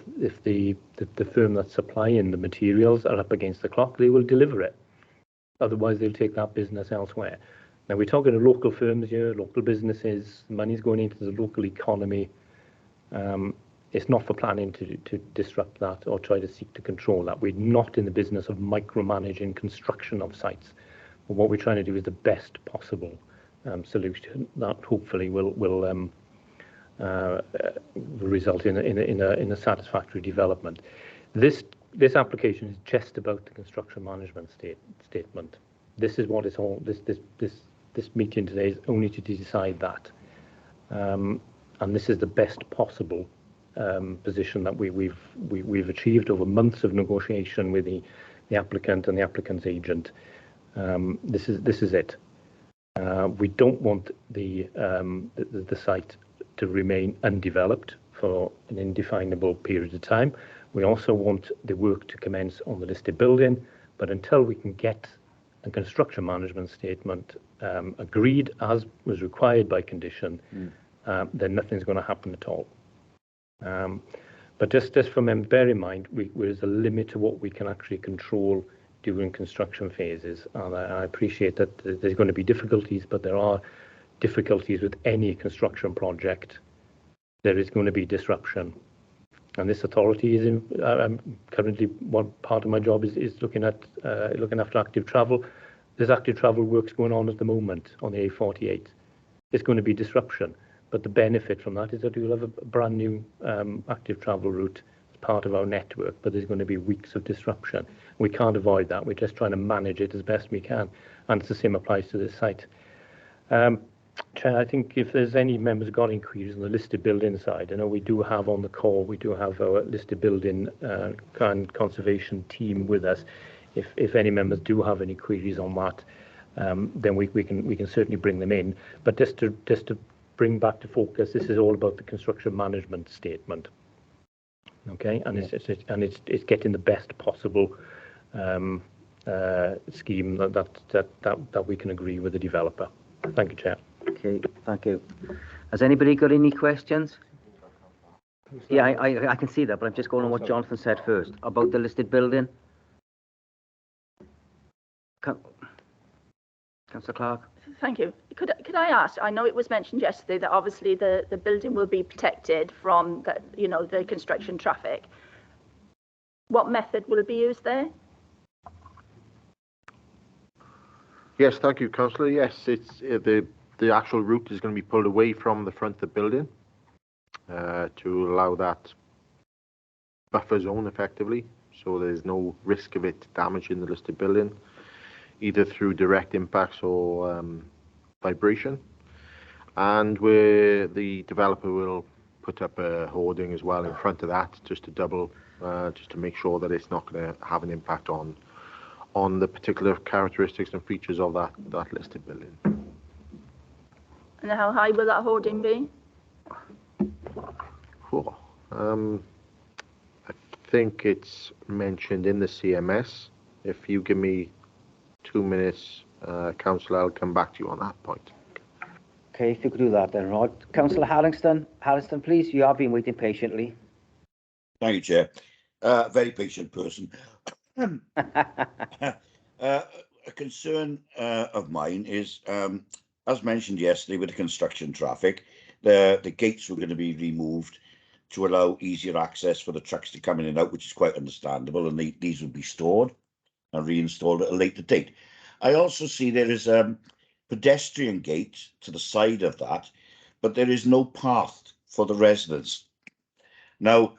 firm that's supplying the materials are up against the clock, they will deliver it. Otherwise, they'll take that business elsewhere. Now, we're talking to local firms here, local businesses, money's going into the local economy. It's not for planning to disrupt that or try to seek to control that. We're not in the business of micromanaging construction of sites. But what we're trying to do is the best possible solution that hopefully will result in a satisfactory development. This application is just about the construction management statement. This is what it's all. This meeting today is only to decide that, and this is the best possible position that we've achieved over months of negotiation with the applicant and the applicant's agent. This is it. We don't want the site to remain undeveloped for an indefinable period of time. We also want the work to commence on the listed building, but until we can get a construction management statement agreed as was required by condition, then nothing's going to happen at all. But just bear in mind, there's a limit to what we can actually control during construction phases. And I appreciate that there's going to be difficulties, but there are difficulties with any construction project. There is going to be disruption. And this authority is currently, one part of my job is looking after active travel. There's active travel works going on at the moment on the A48. There's going to be disruption, but the benefit from that is that we'll have a brand new active travel route as part of our network, but there's going to be weeks of disruption. We can't avoid that. We're just trying to manage it as best we can, and the same applies to this site. Chair, I think if there's any members got inquiries on the listed building side, I know we do have on the call, we do have our listed building and conservation team with us. If any members do have any queries on that, then we can certainly bring them in. But just to bring back to focus, this is all about the construction management statement. Okay, and it's getting the best possible scheme that we can agree with the developer. Thank you, Chair. Okay, thank you. Has anybody got any questions? Yeah, I can see that, but I'm just going on what Jonathan said first about the listed building. Councillor Clark. Thank you. Could I ask? I know it was mentioned yesterday that obviously the building will be protected from the construction traffic. What method will be used there? Yes, thank you, Councillor. Yes, it's the actual route is going to be pulled away from the front of the building to allow that buffer zone effectively, so there's no risk of it damaging the listed building, either through direct impacts or vibration. And where the developer will put up a hoarding as well in front of that, just to make sure that it's not going to have an impact on the particular characteristics and features of that listed building. And how high will that hoarding be? Cool. I think it's mentioned in the CMS. If you give me 2 minutes, Councillor, I'll come back to you on that point. Okay, if you could do that then, Rod. Councillor Harrington, please, you have been waiting patiently. Thank you, Chair. Very patient person. A concern of mine is, as mentioned yesterday with the construction traffic, the gates were going to be removed to allow easier access for the trucks to come in and out, which is quite understandable, and these will be stored and reinstalled at a later date. I also see there is a pedestrian gate to the side of that, but there is no path for the residents. Now,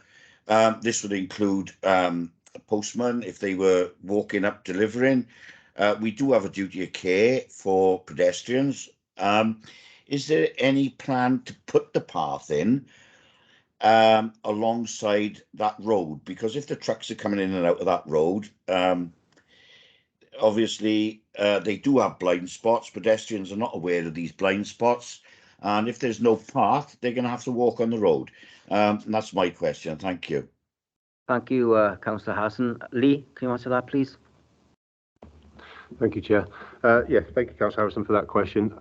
this would include a postman if they were walking up delivering. We do have a duty of care for pedestrians. Is there any plan to put the path in alongside that road? Because if the trucks are coming in and out of that road, obviously they do have blind spots. Pedestrians are not aware of these blind spots, and if there's no path, they're going to have to walk on the road. And that's my question. Thank you. Thank you, Councillor Hassan. Lee, can you answer that, please? Thank you, Chair. Yeah, thank you, Councillor Harrison, for that question.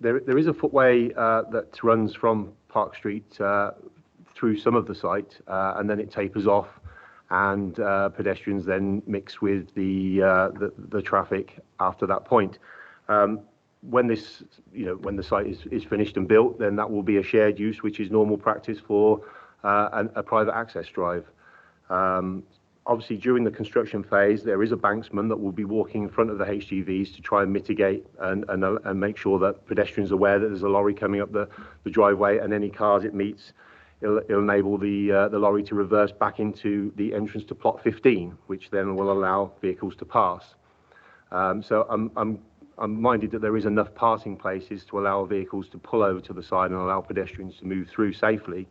There is a footway that runs from Park Street through some of the site, and then it tapers off, and pedestrians then mix with the traffic after that point. When the site is finished and built, then that will be a shared use, which is normal practice for and a private access drive. Obviously, during the construction phase, there is a banksman that will be walking in front of the HGVs to try and mitigate and make sure that pedestrians are aware that there's a lorry coming up the driveway, and any cars it meets, it'll enable the lorry to reverse back into the entrance to plot 15, which then will allow vehicles to pass. So I'm minded that there is enough passing places to allow vehicles to pull over to the side and allow pedestrians to move through safely.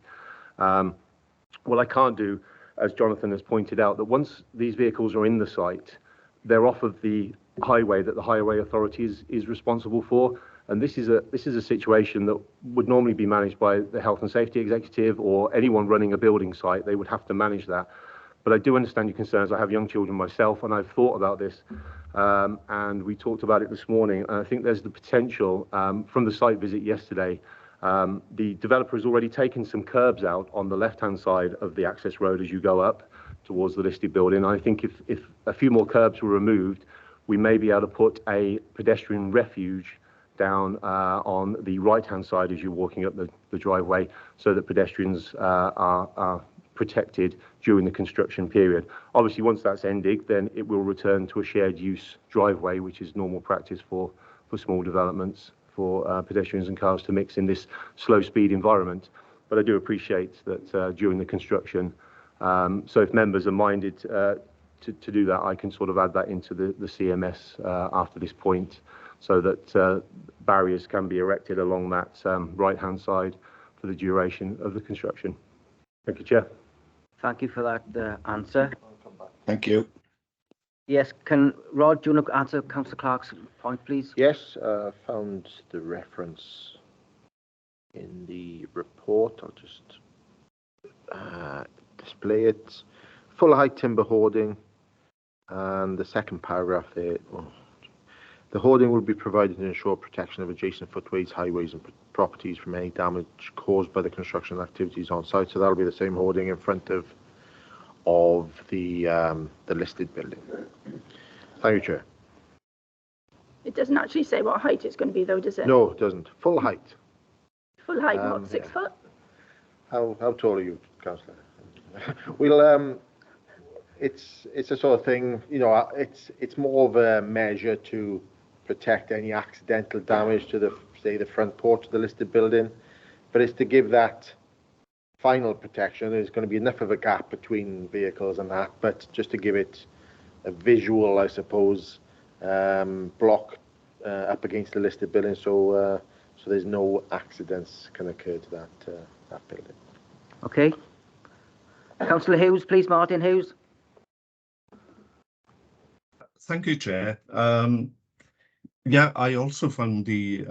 What I can't do, as Jonathan has pointed out, that once these vehicles are in the site, they're off of the highway that the highway authority is responsible for. And this is a situation that would normally be managed by the health and safety executive or anyone running a building site. They would have to manage that. But I do understand your concerns. I have young children myself, and I've thought about this. And we talked about it this morning. And I think there's the potential from the site visit yesterday. The developer has already taken some curbs out on the left-hand side of the access road as you go up towards the listed building. I think if a few more curbs were removed, we may be able to put a pedestrian refuge down on the right-hand side as you're walking up the driveway, so that pedestrians are protected during the construction period. Obviously, once that's ended, then it will return to a shared use driveway, which is normal practice for small developments, for pedestrians and cars to mix in this slow speed environment. But I do appreciate that during the construction, so if members are minded to do that, I can sort of add that into the CMS after this point, so that barriers can be erected along that right-hand side for the duration of the construction. Thank you, Chair. Thank you for that answer. Thank you. Yes, can Rod, do you want to answer Councillor Clark's point, please? Yes, I found the reference in the report. I'll just display it. Full height timber hoarding, and the second paragraph there. The hoarding will be provided to ensure protection of adjacent footways, highways and properties from any damage caused by the construction activities on site. So that'll be the same hoarding in front of the listed building. Thank you, Chair. It doesn't actually say what height it's going to be, though, does it? No, it doesn't. Full height. Full height, what, 6 foot? How tall are you, Councillor? We'll it's a sort of thing, you know, it's more of a measure to protect any accidental damage to the front porch of the listed building, but it's to give that final protection. There's going to be enough of a gap between vehicles and that, but just to give it a visual, I suppose, block up against the listed building, so there's no accidents can occur to that building. Okay. Councillor Hughes, please. Martin Hughes. Thank you, Chair. Yeah, I also found the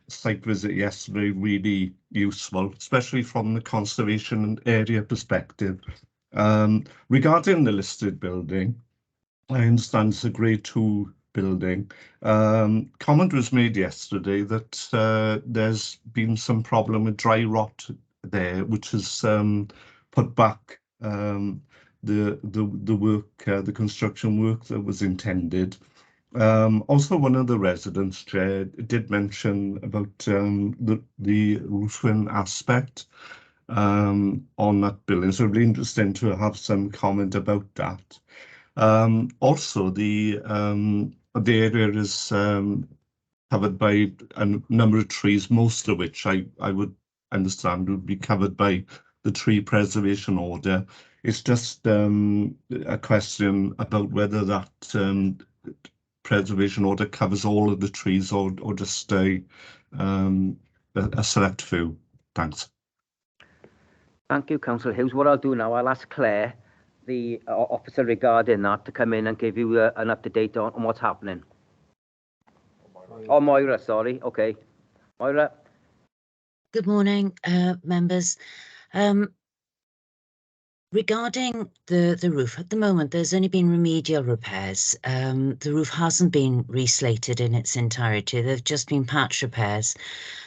site visit yesterday really useful, especially from the conservation and area perspective. Regarding the listed building, I understand it's a Grade 2 building. Comment was made yesterday that there's been some problem with dry rot there, which has put back the work, the construction work that was intended. Also, one of the residents, Chair, did mention about the roofing aspect on that building, so it'd be interesting to have some comment about that. Also, the area is covered by a number of trees, most of which I would understand would be covered by the tree preservation order. It's just a question about whether that preservation order covers all of the trees or just a select few. Thanks. Thank you, Councillor Hughes. What I'll do now, I'll ask Claire, the officer regarding that, to come in and give you an up-to-date on what's happening. Oh, Moira, sorry. Okay. Moira. Good morning, members. Regarding the roof, at the moment, there's only been remedial repairs. The roof hasn't been reslated in its entirety. There've just been patch repairs.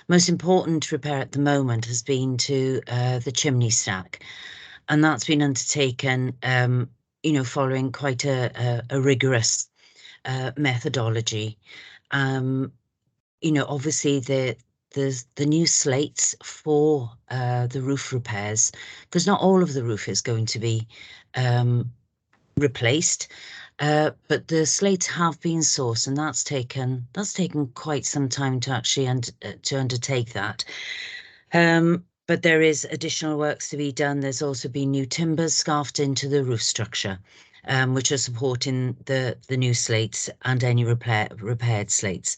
Most important repair at the moment has been to the chimney stack, and that's been undertaken, following quite a rigorous methodology. Obviously the the new slates for the roof repairs, because not all of the roof is going to be replaced, but the slates have been sourced, and that's taken quite some time to actually to undertake that. But there is additional works to be done. There's also been new timbers scarfed into the roof structure, which are supporting the new slates and any repaired slates.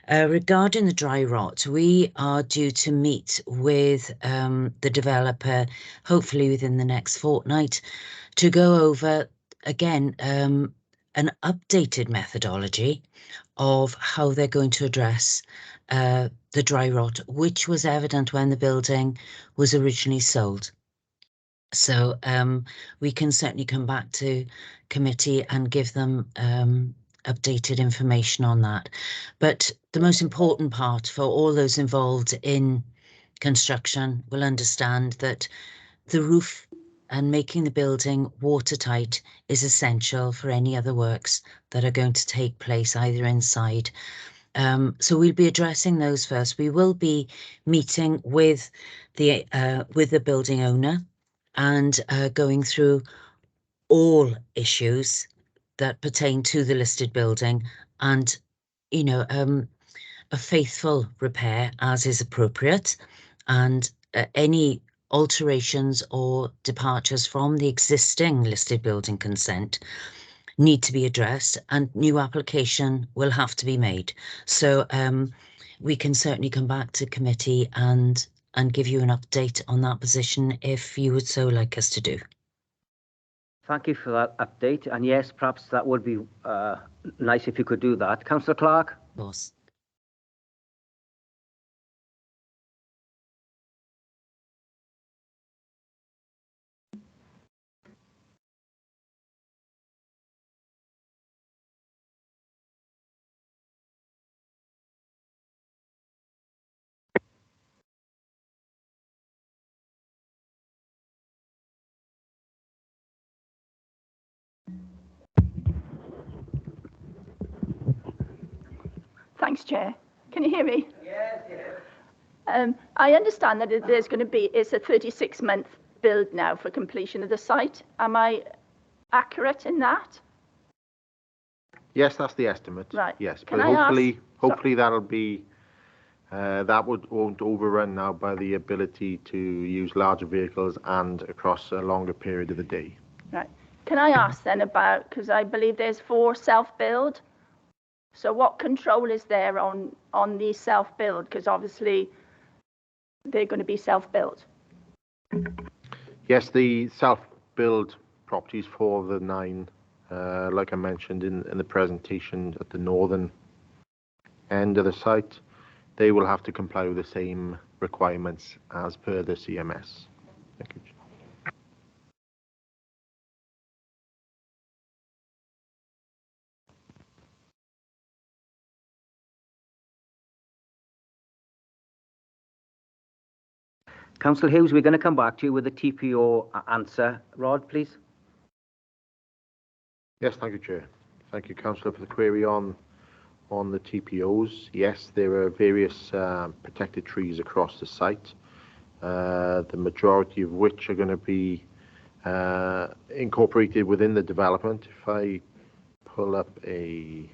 Regarding the dry rot, we are due to meet with the developer, hopefully within the next fortnight, to go over again an updated methodology of how they're going to address the dry rot, which was evident when the building was originally sold. So we can certainly come back to committee and give them updated information on that. But the most important part for all those involved in construction will understand that the roof and making the building watertight is essential for any other works that are going to take place either inside. So we'll be addressing those first. We will be meeting with the building owner and going through all issues that pertain to the listed building, and a faithful repair as is appropriate, and any alterations or departures from the existing listed building consent need to be addressed, and new application will have to be made. So we can certainly come back to committee and give you an update on that position if you would so like us to do. Thank you for that update. And yes, perhaps that would be nice if you could do that. Councillor Clark? Of course. Thanks, Chair. Can you hear me? Yes, yes. I understand that it's a 36-month build now for completion of the site. Am I accurate in that? Yes, that's the estimate. Right. Yes, Can but I hopefully that'll be won't overrun now by the ability to use larger vehicles and across a longer period of the day. Right. Can I ask then about, because I believe there's 4 self-build. So what control is there on the self-build? Because obviously they're going to be self-built. Yes, the self-build properties for the 9, like I mentioned in the presentation, at the northern end of the site, they will have to comply with the same requirements as per the CMS. Thank you. Councillor Hughes, we're going to come back to you with the TPO answer. Rod, please. Yes, thank you, Chair. Thank you, Councillor, for the query on the TPOs. Yes, there are various protected trees across the site, the majority of which are going to be incorporated within the development. If I pull up a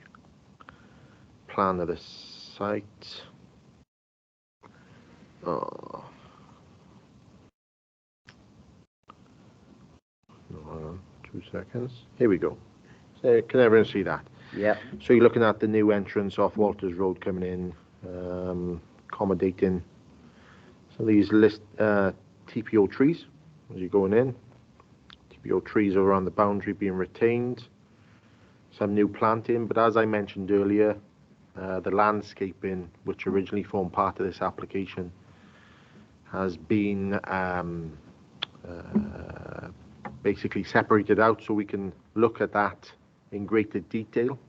plan of the site. Oh. Hang on, 2 seconds. Here we go. So, can everyone see that? Yeah. So you're looking at the new entrance off Walters Road coming in, accommodating so these TPO trees as you're going in. TPO trees are around the boundary being retained. Some new planting, but as I mentioned earlier, the landscaping, which originally formed part of this application, has been basically separated out, so we can look at that in greater detail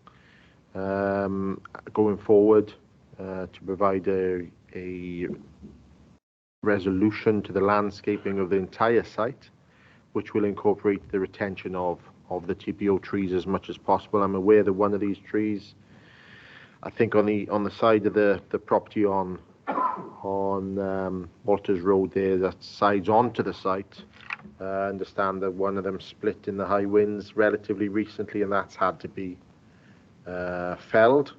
going forward to provide a resolution to the landscaping of the entire site, which will incorporate the retention of the TPO trees as much as possible. I'm aware that one of these trees, I think on the side of the property on on Walters Road there that sides onto the site. I understand that one of them split in the high winds relatively recently, and that's had to be felled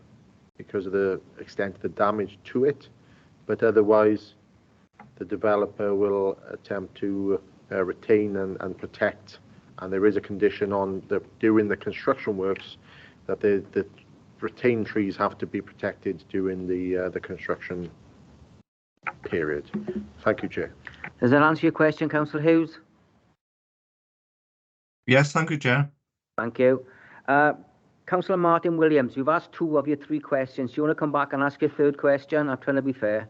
because of the extent of the damage to it. But otherwise, the developer will attempt to retain and protect. And there is a condition on during the construction works that the retained trees have to be protected during the construction period. Thank you, Chair. Does that answer your question, Councillor Hughes? Yes, thank you, Chair. Thank you. Councillor Martin Williams, you've asked 2 of your 3 questions. Do you want to come back and ask your 3rd question? I'm trying to be fair.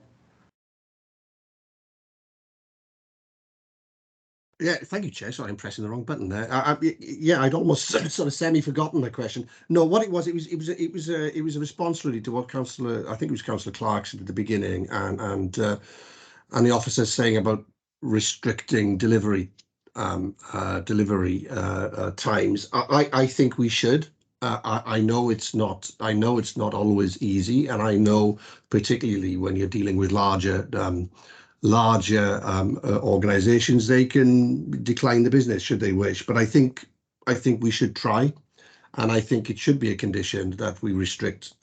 Yeah, thank you, Chair. Sorry, I'm pressing the wrong button there. Yeah, I'd almost sort of semi-forgotten the question. No, what it was a response really to what I think it was Councillor Clark said at the beginning, and the officer saying about restricting delivery times. I think we should. I know it's not. I know it's not always easy, and I know particularly when you're dealing with larger organizations, they can decline the business should they wish. But I think we should try, and I think it should be a condition that we restrict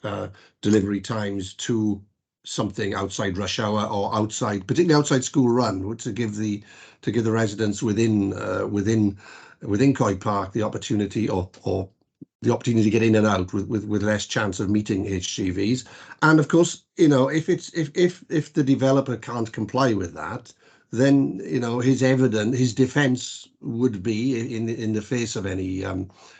delivery times to something outside rush hour or outside, particularly outside school run, to give the residents within Coy Park the opportunity or the opportunity to get in and out with less chance of meeting HGVs. And of course, you know, if the developer can't comply with that, then, you know, his defence would be in the face of any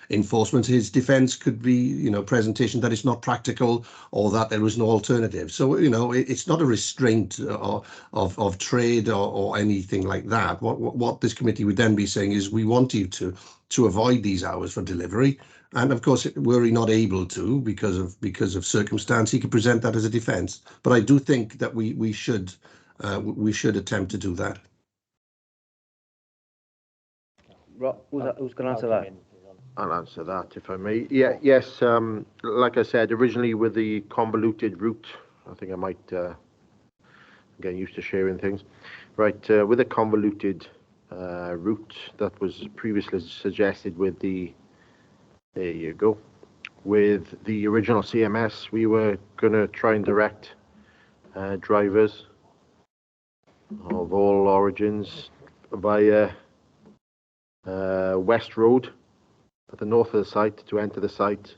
enforcement. His defence could be, you know, presentation that it's not practical or that there was no alternative. So, you know, it's not a restraint of trade or anything like that. What this committee would then be saying is we want you to avoid these hours for delivery. And of course, were he not able to because of circumstance, he could present that as a defence. But I do think that we should attempt to do that. Rob, who's going to answer that? I'll answer that if I may. Yeah, yes. Like I said, originally with the convoluted route, I think I might get used to sharing things. Right, with a convoluted route that was previously suggested with the. There you go. With the original CMS, we were going to try and direct drivers of all origins via West Road at the north of the site to enter the site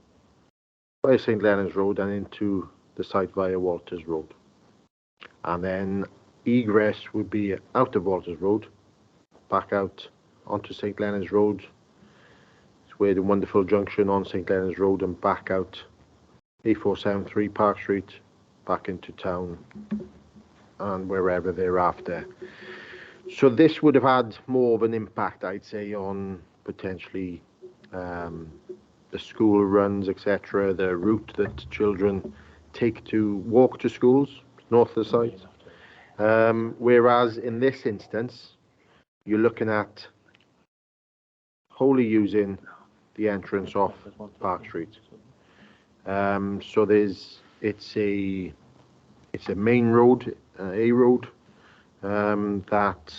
via St Leonard's Road and into the site via Walters Road. And then egress would be out of Walters Road, back out onto St Leonard's Road, where the wonderful junction on St Leonard's Road, and back out A473 Park Street, back into town and wherever thereafter. So this would have had more of an impact, I'd say, on potentially the school runs, etc., the route that children take to walk to schools north of the site. Whereas in this instance, you're looking at wholly using the entrance off Park Street. So it's a main road, a road that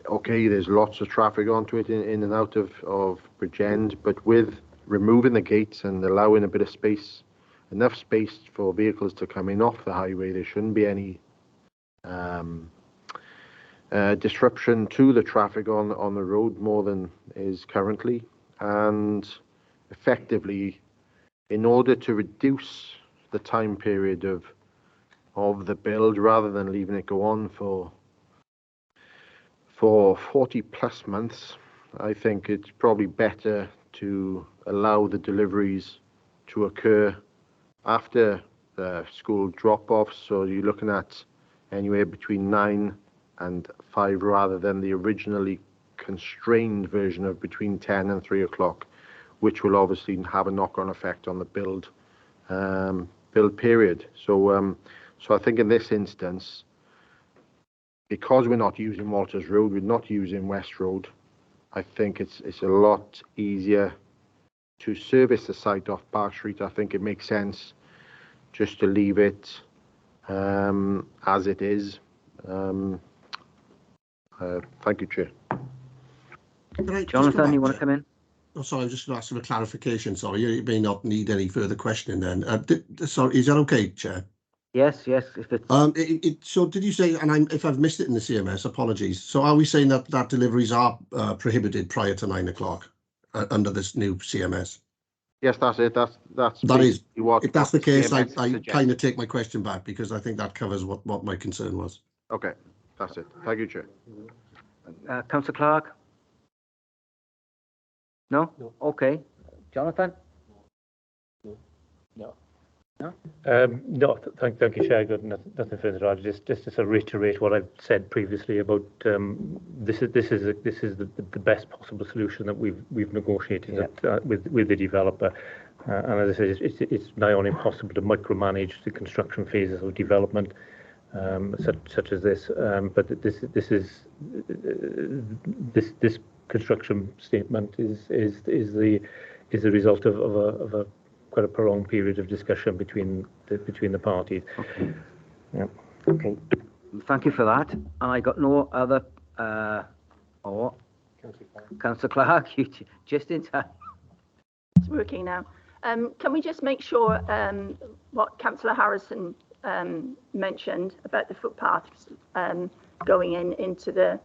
okay, there's lots of traffic onto it in and out of Bridgend, but with removing the gates and allowing a bit of space, enough space for vehicles to come in off the highway, there shouldn't be any disruption to the traffic on the road more than is currently. And effectively, in order to reduce the time period of the build, rather than leaving it go on for 40 plus months, I think it's probably better to allow the deliveries to occur after the school drop-offs. So you're looking at anywhere between 9 and 5, rather than the originally constrained version of between 10 and 3 o'clock, which will obviously have a knock-on effect on the build period. So I think in this instance, because we're not using Walters Road, we're not using West Road, I think it's a lot easier to service the site off Park Street. I think it makes sense just to leave it as it is. Thank you, Chair. Jonathan, you want to come in? Oh, sorry, I'm just going to ask for a clarification. Sorry, you may not need any further questioning then. Sorry, is that okay, Chair? Yes, yes. If it's So did you say, and if I've missed it in the CMS, apologies. So are we saying that deliveries are prohibited prior to 9 o'clock under this new CMS? Yes, that's it. That is what. If that's the case, I CMS kind of take my question back because I think that covers what my concern was. Okay, that's it. Thank you, Chair. Councillor Clark? No? Okay. Jonathan? No. No? Thank you, Chair. I've got nothing further to add. Just to sort of reiterate what I've said previously about this is the best possible solution that we've negotiated with the developer. And as I said, it's now on impossible to micromanage the construction phases of development such as this. But this construction statement is the result of a quite a prolonged period of discussion between the parties. Okay. Yeah. Okay. Thank you for that. I got no other. Councillor Clark, you just in time. It's working now. Can we just make sure what Councillor Harrison mentioned about the footpaths going into the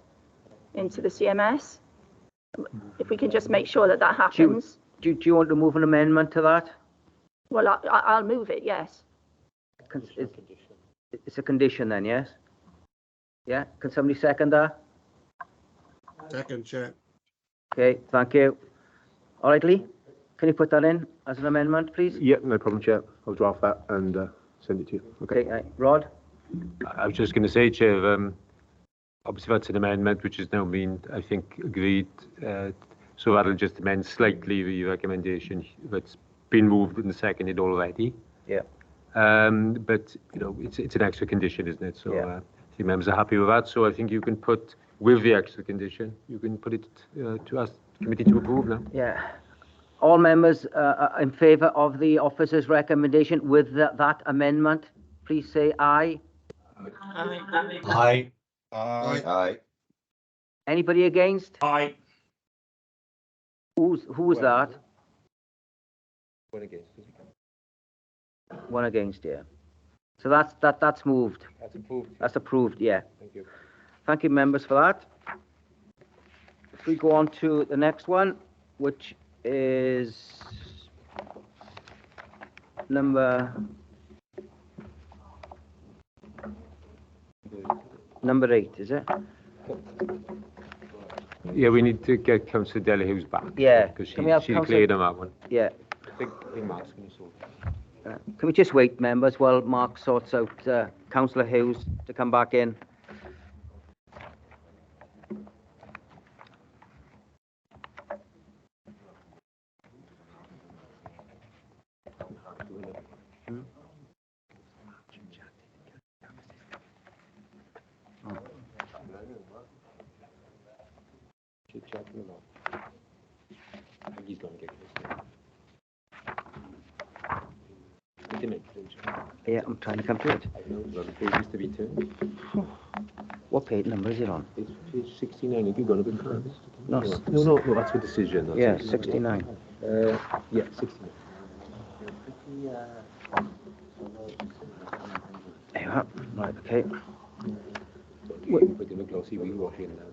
CMS? If we can just make sure that happens. Do you want to move an amendment to that? Well, I'll move it, yes. It's a condition then, yes? Yeah, can somebody second that? Second, Chair. Okay, thank you. All right, Lee, can you put that in as an amendment, please? Yeah, no problem, Chair. I'll draft that and send it to you. Okay, Rod? I was just going to say, Chair, obviously that's an amendment which has now been, I think, agreed. So that'll just amend slightly the recommendation that's been moved and seconded already. Yeah. But you know, it's an extra condition, isn't it? So I think members are happy with that. So I think you can put with the extra condition, you can put it to us committee to approve now. Yeah. All members in favour of the officer's recommendation with that amendment, please say aye. Aye. Aye. Aye. Anybody against? Aye. Who was that? One against. One against, yeah. So that's moved. That's approved. That's approved, yeah. Thank you. Thank you, members, for that. If we go on to the next one, which is number 8, is it? Yeah, we need to get Councillor Delahou's back. Yeah. Because she Councillor... cleared on that one. Yeah. I think Mark's going to sort it. Can we just wait, members, while Mark sorts out Councillor Hughes to come back in? I think he's going to get this. Yeah, I'm trying to come to it. I know, but the page used to be turned. What page number is it on? It's page 69. Have you got a bit further? No, no, that's a decision. That's yeah, 69. Yeah, 69. There you are. Right, okay. We're doing a glossy rewash in now.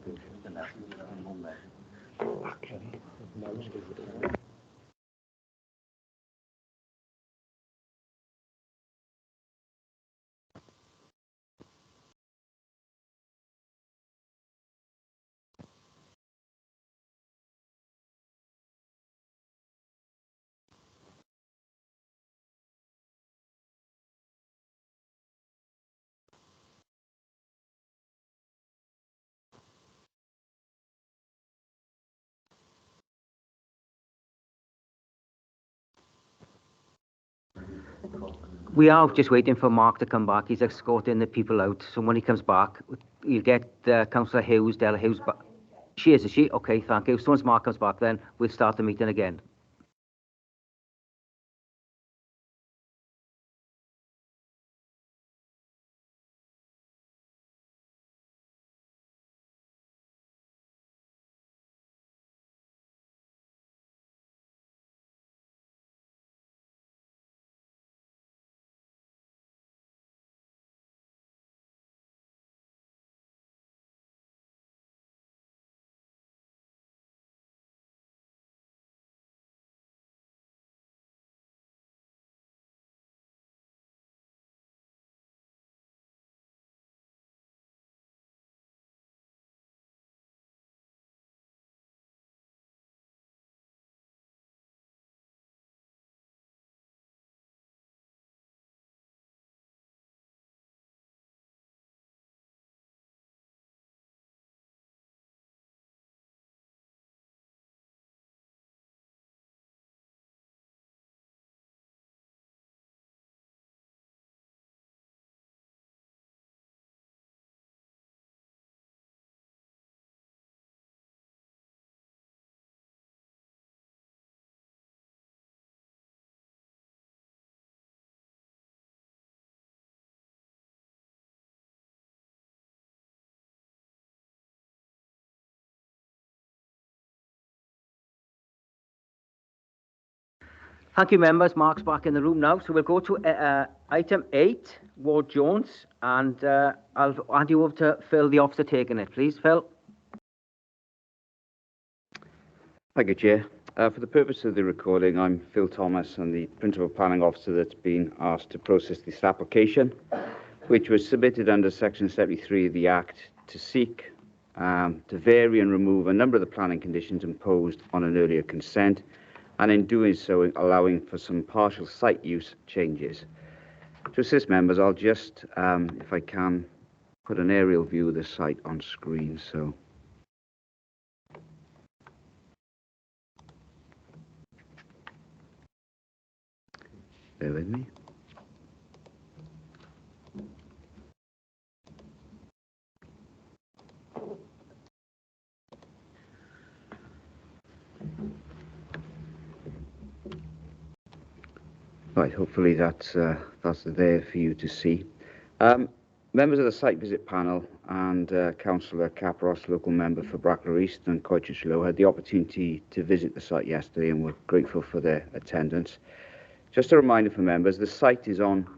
We are just waiting for Mark to come back. He's escorting the people out. So when he comes back, you get Councillor Hughes, Della Hughes back. She is she? Okay, thank you. So once Mark comes back, then we'll start the meeting again. Thank you, members. Mark's back in the room now. So we'll go to item 8, Ward Jones, and I'll hand you over to Phil, the officer taking it. Please, Phil. Thank you, Chair. For the purpose of the recording, I'm Phil Thomas, and the Principal Planning Officer that's been asked to process this application, which was submitted under Section 73 of the Act to seek to vary and remove a number of the planning conditions imposed on an earlier consent, and in doing so, allowing for some partial site use changes. To assist members, I'll just, if I can, put an aerial view of the site on screen. So, bear with me. Right, hopefully that's there for you to see. Members of the site visit panel and Councillor Capros, local member for Bracklow East and Coitridge-Low, had the opportunity to visit the site yesterday, and we're grateful for their attendance. Just a reminder for members, the site is on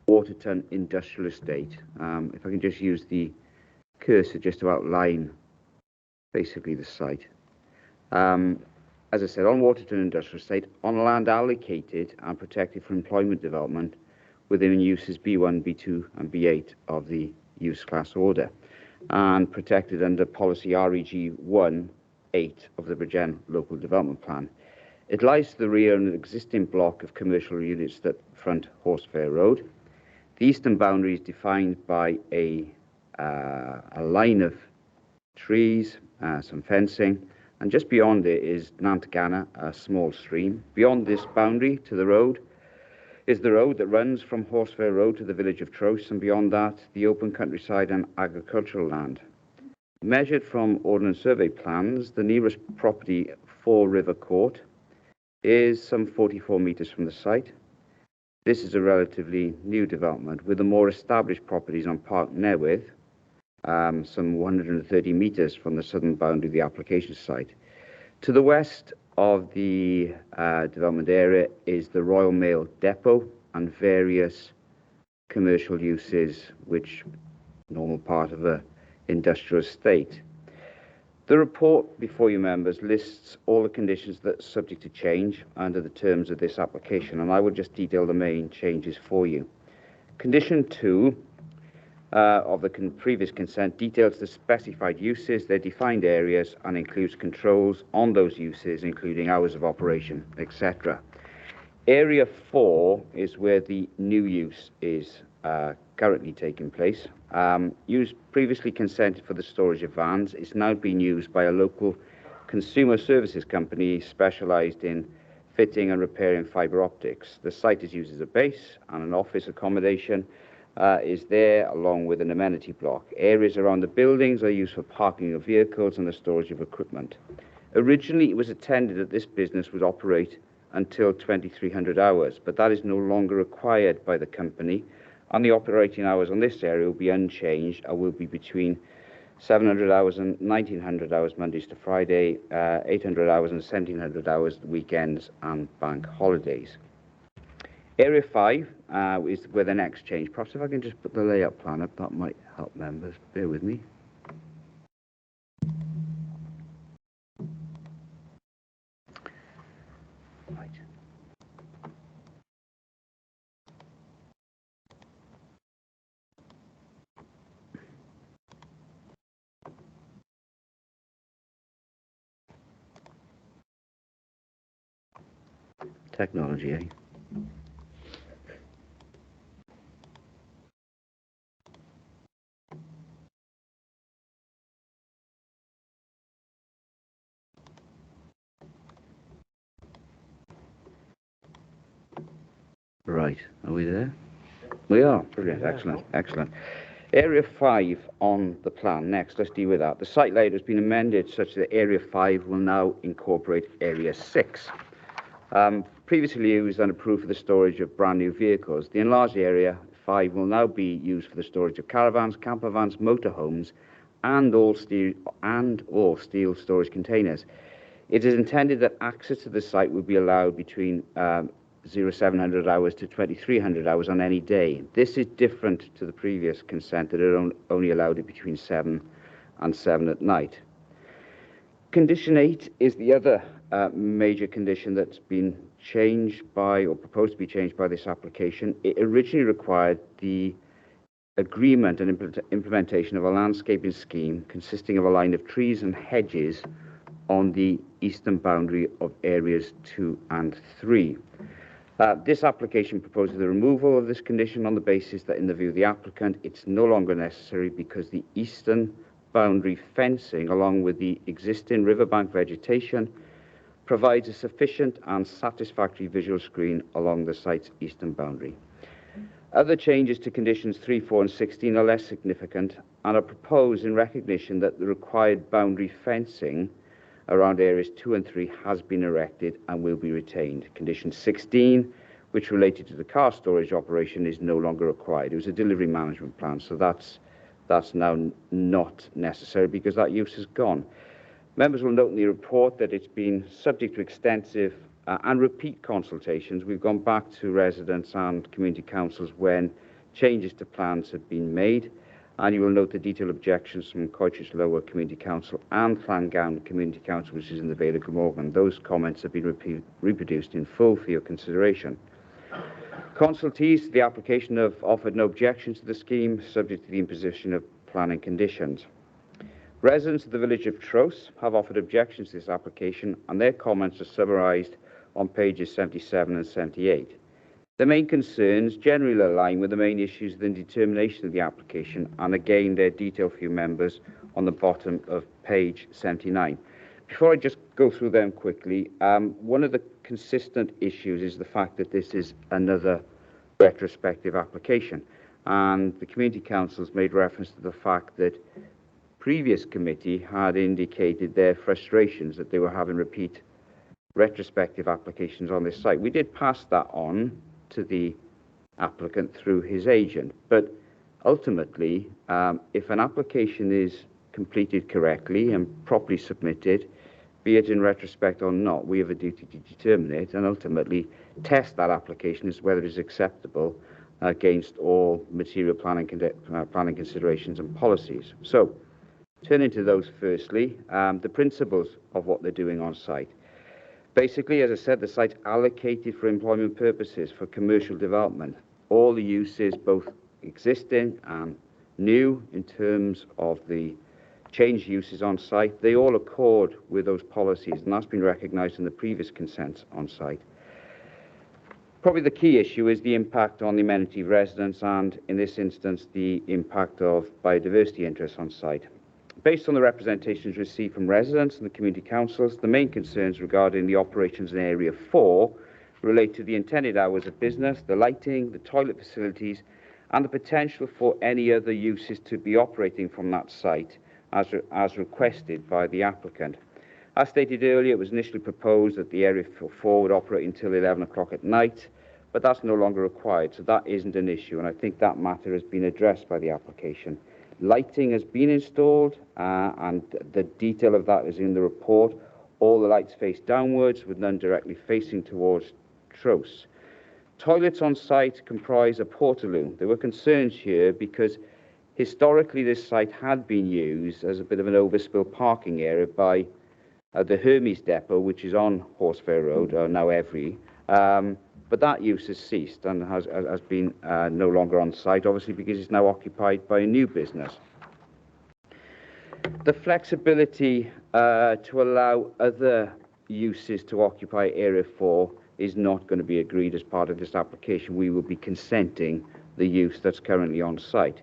Waterton Industrial Estate. If I can just use the cursor just to outline basically the site. As I said, on Waterton Industrial Estate, on land allocated and protected for employment development within uses B1, B2 and B8 of the use class order, and protected under policy REG 1-8 of the Bridgend Local Development Plan. It lies to the rear of an existing block of commercial units that front Horsefair Road. The eastern boundary is defined by a line of trees, some fencing, and just beyond it is Nantgana, a small stream. Beyond this boundary to the road is the road that runs from Horsefair Road to the village of Trost, and beyond that, the open countryside and agricultural land. Measured from Ordnance Survey plans, the nearest property, Four River Court, is some 44 metres from the site. This is a relatively new development, with the more established properties on Park Newydd, some 130 metres from the southern boundary of the application site. To the west of the development area is the Royal Mail Depot and various commercial uses, which normal part of an industrial estate. The report before you members lists all the conditions that are subject to change under the terms of this application, and I will just detail the main changes for you. Condition 2 of the previous consent details the specified uses, their defined areas, and includes controls on those uses, including hours of operation, etc. Area 4 is where the new use is currently taking place. Used previously consented for the storage of vans is now being used by a local consumer services company specialised in fitting and repairing fibre optics. The site is used as a base, and an office accommodation is there along with an amenity block. Areas around the buildings are used for parking of vehicles and the storage of equipment. Originally, it was intended that this business would operate until 2300 hours, but that is no longer required by the company, and the operating hours on this area will be unchanged and will be between 700 hours and 1900 hours Mondays to Friday, 800 hours and 1700 hours weekends and bank holidays. Area 5 is where the next change. Perhaps if I can just put the layout plan up, that might help members. Bear with me. Right. Technology, eh? Right, are we there? We are, brilliant, excellent, excellent. Area 5 on the plan, next, let's deal with that. The site layout has been amended such that Area 5 will now incorporate Area 6. Previously used and approved for the storage of brand new vehicles, the enlarged Area 5 will now be used for the storage of caravans, camper vans, motorhomes, and all steel storage containers. It is intended that access to the site will be allowed between 0700 hours to 2300 hours on any day. This is different to the previous consent that had only allowed it between 7 and 7 at night. Condition 8 is the other major condition that's been changed by, or proposed to be changed by this application. It originally required the agreement and implementation of a landscaping scheme consisting of a line of trees and hedges on the eastern boundary of areas 2 and 3. This application proposes the removal of this condition on the basis that, in the view of the applicant, it's no longer necessary because the eastern boundary fencing, along with the existing riverbank vegetation, provides a sufficient and satisfactory visual screen along the site's eastern boundary. Other changes to conditions 3, 4 and 16 are less significant and are proposed in recognition that the required boundary fencing around areas 2 and 3 has been erected and will be retained. Condition 16, which related to the car storage operation, is no longer required. It was a delivery management plan, so that's now not necessary because that use is gone. Members will note in the report that it's been subject to extensive and repeat consultations. We've gone back to residents and community councils when changes to plans have been made, and you will note the detailed objections from Coitridge Lower Community Council and Llangown Community Council, which is in the Vale of Glamorgan. Those comments have been reproduced in full for your consideration. Consultees to the application have offered no objections to the scheme, subject to the imposition of planning conditions. Residents of the village of Tros have offered objections to this application, and their comments are summarised on pages 77 and 78. The main concerns generally align with the main issues of the determination of the application, and again they're detailed for you members on the bottom of page 79. Before I just go through them quickly, one of the consistent issues is the fact that this is another retrospective application, and the community councils made reference to the fact that previous committee had indicated their frustrations that they were having repeat retrospective applications on this site. We did pass that on to the applicant through his agent, but ultimately, if an application is completed correctly and properly submitted, be it in retrospect or not, we have a duty to determine it and ultimately test that application as whether it is acceptable against all material planning considerations and policies. So, turning to those firstly, the principles of what they're doing on site. Basically, as I said, the site's allocated for employment purposes for commercial development. All the uses, both existing and new, in terms of the changed uses on site, they all accord with those policies, and that's been recognised in the previous consents on site. Probably the key issue is the impact on the amenity residents and, in this instance, the impact of biodiversity interests on site. Based on the representations received from residents and the community councils, the main concerns regarding the operations in Area 4 relate to the intended hours of business, the lighting, the toilet facilities, and the potential for any other uses to be operating from that site as requested by the applicant. As stated earlier, it was initially proposed that the Area 4 would operate until 11 o'clock at night, but that's no longer required, so that isn't an issue, and I think that matter has been addressed by the application. Lighting has been installed, and the detail of that is in the report. All the lights face downwards, with none directly facing towards Tros. Toilets on site comprise a portaloo. There were concerns here because historically this site had been used as a bit of an overspill parking area by the Hermes depot, which is on Horsefair Road, now Every. But that use has ceased and has been no longer on site, obviously because it's now occupied by a new business. The flexibility to allow other uses to occupy Area 4 is not going to be agreed as part of this application. We will be consenting the use that's currently on site.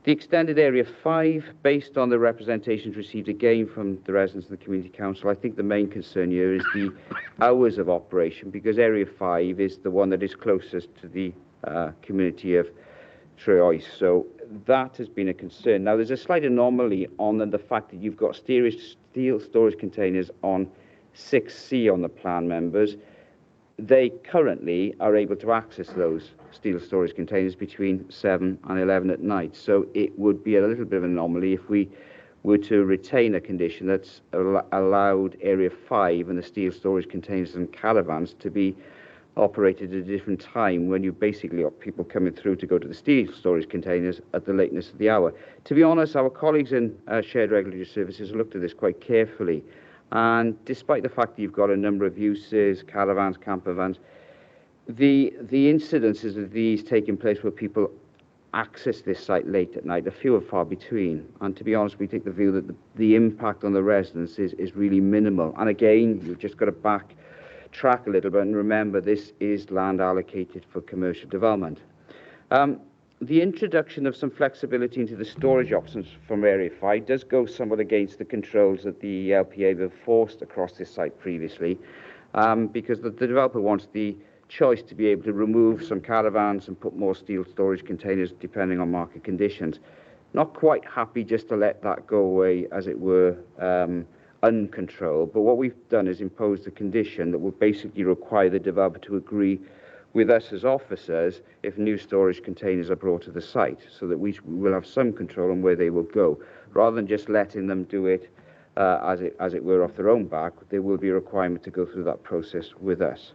The extended Area 5, based on the representations received again from the residents of the Community Council, I think the main concern here is the hours of operation, because Area 5 is the one that is closest to the community of Troyes. So that has been a concern. Now, there's a slight anomaly on the fact that you've got steel storage containers on 6C on the plan, members. They currently are able to access those steel storage containers between 7 and 11 at night. So it would be a little bit of an anomaly if we were to retain a condition that's allowed Area 5 and the steel storage containers and caravans to be operated at a different time when you basically got people coming through to go to the steel storage containers at the lateness of the hour. To be honest, our colleagues in Shared Regulatory Services looked at this quite carefully, and despite the fact that you've got a number of uses, caravans, camper vans, the incidences of these taking place where people access this site late at night are few and far between. And to be honest, we take the view that the impact on the residents is really minimal. And again, you've just got to backtrack a little bit and remember this is land allocated for commercial development. The introduction of some flexibility into the storage options from Area 5 does go somewhat against the controls that the LPA have forced across this site previously, because the developer wants the choice to be able to remove some caravans and put more steel storage containers depending on market conditions. Not quite happy just to let that go away, as it were, uncontrolled, but what we've done is imposed a condition that will basically require the developer to agree with us as officers if new storage containers are brought to the site, so that we will have some control on where they will go. Rather than just letting them do it as it were off their own back, there will be a requirement to go through that process with us.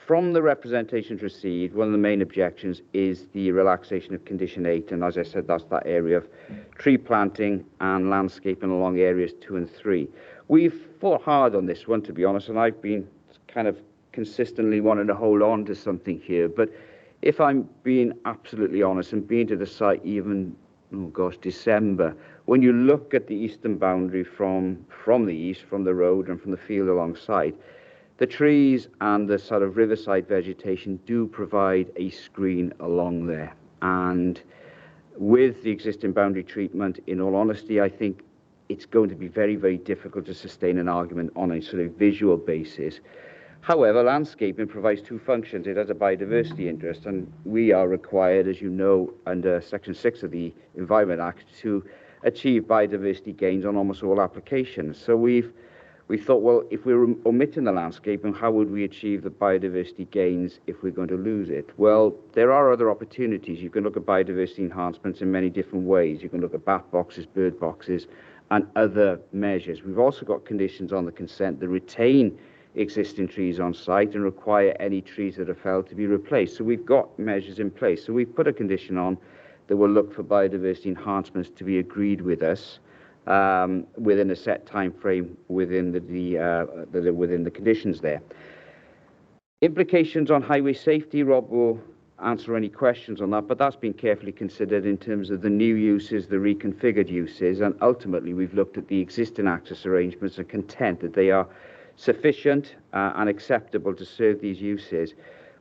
From the representations received, one of the main objections is the relaxation of Condition 8, and as I said, that's that area of tree planting and landscaping along areas 2 and 3. We've fought hard on this one, to be honest, and I've been kind of consistently wanting to hold on to something here, but if I'm being absolutely honest, and being to the site even, oh gosh, December, when you look at the eastern boundary from the east, from the road and from the field alongside, the trees and the sort of riverside vegetation do provide a screen along there. And with the existing boundary treatment, in all honesty, I think it's going to be very, very difficult to sustain an argument on a sort of visual basis. However, landscaping provides two functions. It has a biodiversity interest, and we are required, as you know, under Section 6 of the Environment Act, to achieve biodiversity gains on almost all applications. So we thought, well, if we're omitting the landscaping, how would we achieve the biodiversity gains if we're going to lose it? Well, there are other opportunities. You can look at biodiversity enhancements in many different ways. You can look at bat boxes, bird boxes, and other measures. We've also got conditions on the consent that retain existing trees on site and require any trees that are felled to be replaced. So we've got measures in place. So we've put a condition on that will look for biodiversity enhancements to be agreed with us within a set time frame within the conditions there. Implications on highway safety, Rob will answer any questions on that, but that's been carefully considered in terms of the new uses, the reconfigured uses, and ultimately we've looked at the existing access arrangements and content that they are sufficient and acceptable to serve these uses.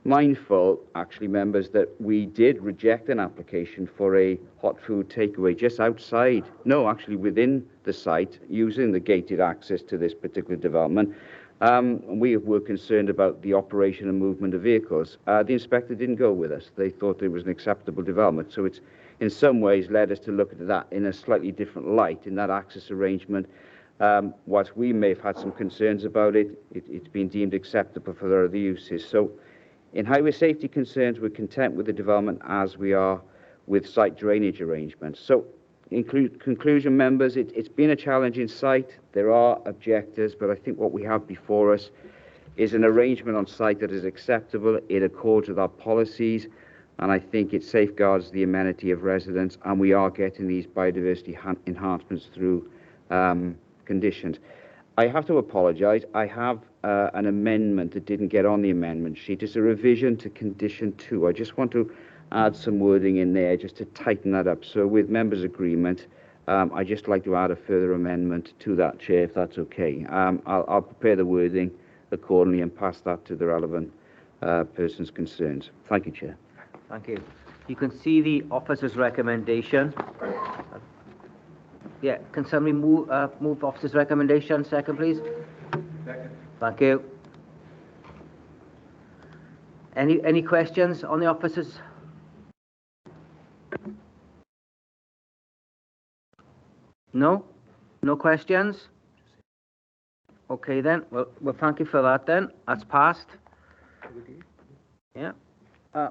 Mindful, actually, members, that we did reject an application for a hot food takeaway just outside, no, actually within the site, using the gated access to this particular development. We were concerned about the operation and movement of vehicles. The inspector didn't go with us. They thought it was an acceptable development. So it's in some ways led us to look at that in a slightly different light in that access arrangement. Whilst we may have had some concerns about it, it's been deemed acceptable for their other uses. So in highway safety concerns, we're content with the development as we are with site drainage arrangements. So in conclusion, members, it's been a challenging site. There are objectives, but I think what we have before us is an arrangement on site that is acceptable. It accords with our policies, and I think it safeguards the amenity of residents, and we are getting these biodiversity enhancements through conditions. I have to apologise. I have an amendment that didn't get on the amendment sheet. It's a revision to Condition 2. I just want to add some wording in there just to tighten that up. So with members' agreement, I'd just like to add a further amendment to that, Chair, if that's okay. I'll prepare the wording accordingly and pass that to the relevant persons concerned. Thank you, Chair. Thank you. You can see the officer's recommendation. Yeah, can somebody move officer's recommendation? Second, please. Second. Thank you. Any questions on the officers? No? No questions? Okay then. Well, thank you for that then. That's passed. Yeah.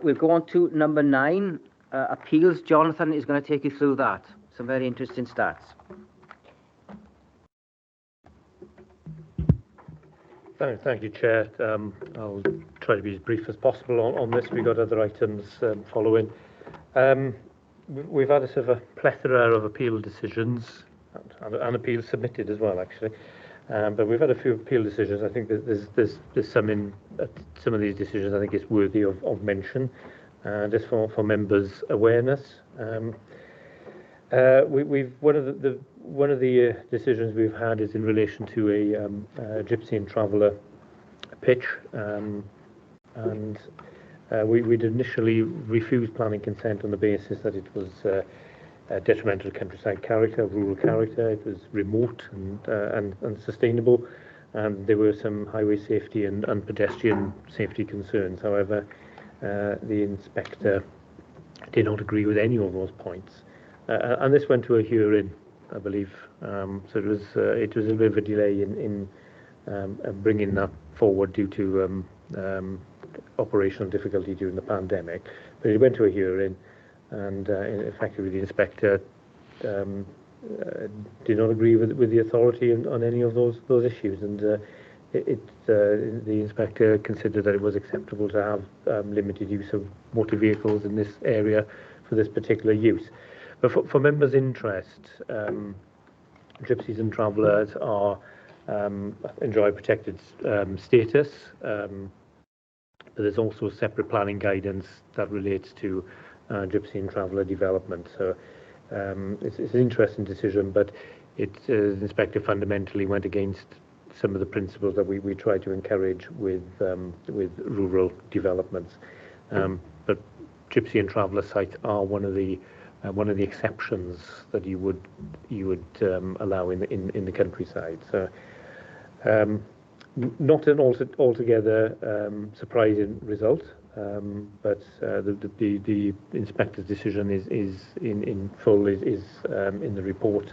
We'll go on to number 9, appeals. Jonathan is going to take you through that. Some very interesting stats. Thank you, Chair. I'll try to be as brief as possible on this. We've got other items following. We've had a sort of a plethora of appeal decisions and appeals submitted as well, actually. But we've had a few appeal decisions. I think that there's some in some of these decisions I think is worthy of mention, just for members' awareness. One of the decisions we've had is in relation to a Gypsy and Traveller pitch, and we'd initially refused planning consent on the basis that it was detrimental to countryside character, rural character. It was remote and unsustainable, and there were some highway safety and pedestrian safety concerns. However, the inspector did not agree with any of those points, and this went to a hearing, I believe. So it was a bit of a delay in bringing that forward due to operational difficulty during the pandemic. But it went to a hearing, and effectively the inspector did not agree with the authority on any of those issues, and the inspector considered that it was acceptable to have limited use of motor vehicles in this area for this particular use. But for members' interest, Gypsies and Travellers are enjoy protected status, but there's also separate planning guidance that relates to Gypsy and Traveller development. So it's an interesting decision, but the inspector fundamentally went against some of the principles that we try to encourage with rural developments. But Gypsy and Traveller sites are one of the exceptions that you would allow in the countryside. So not an altogether surprising result, but the inspector's decision is in full is in the report.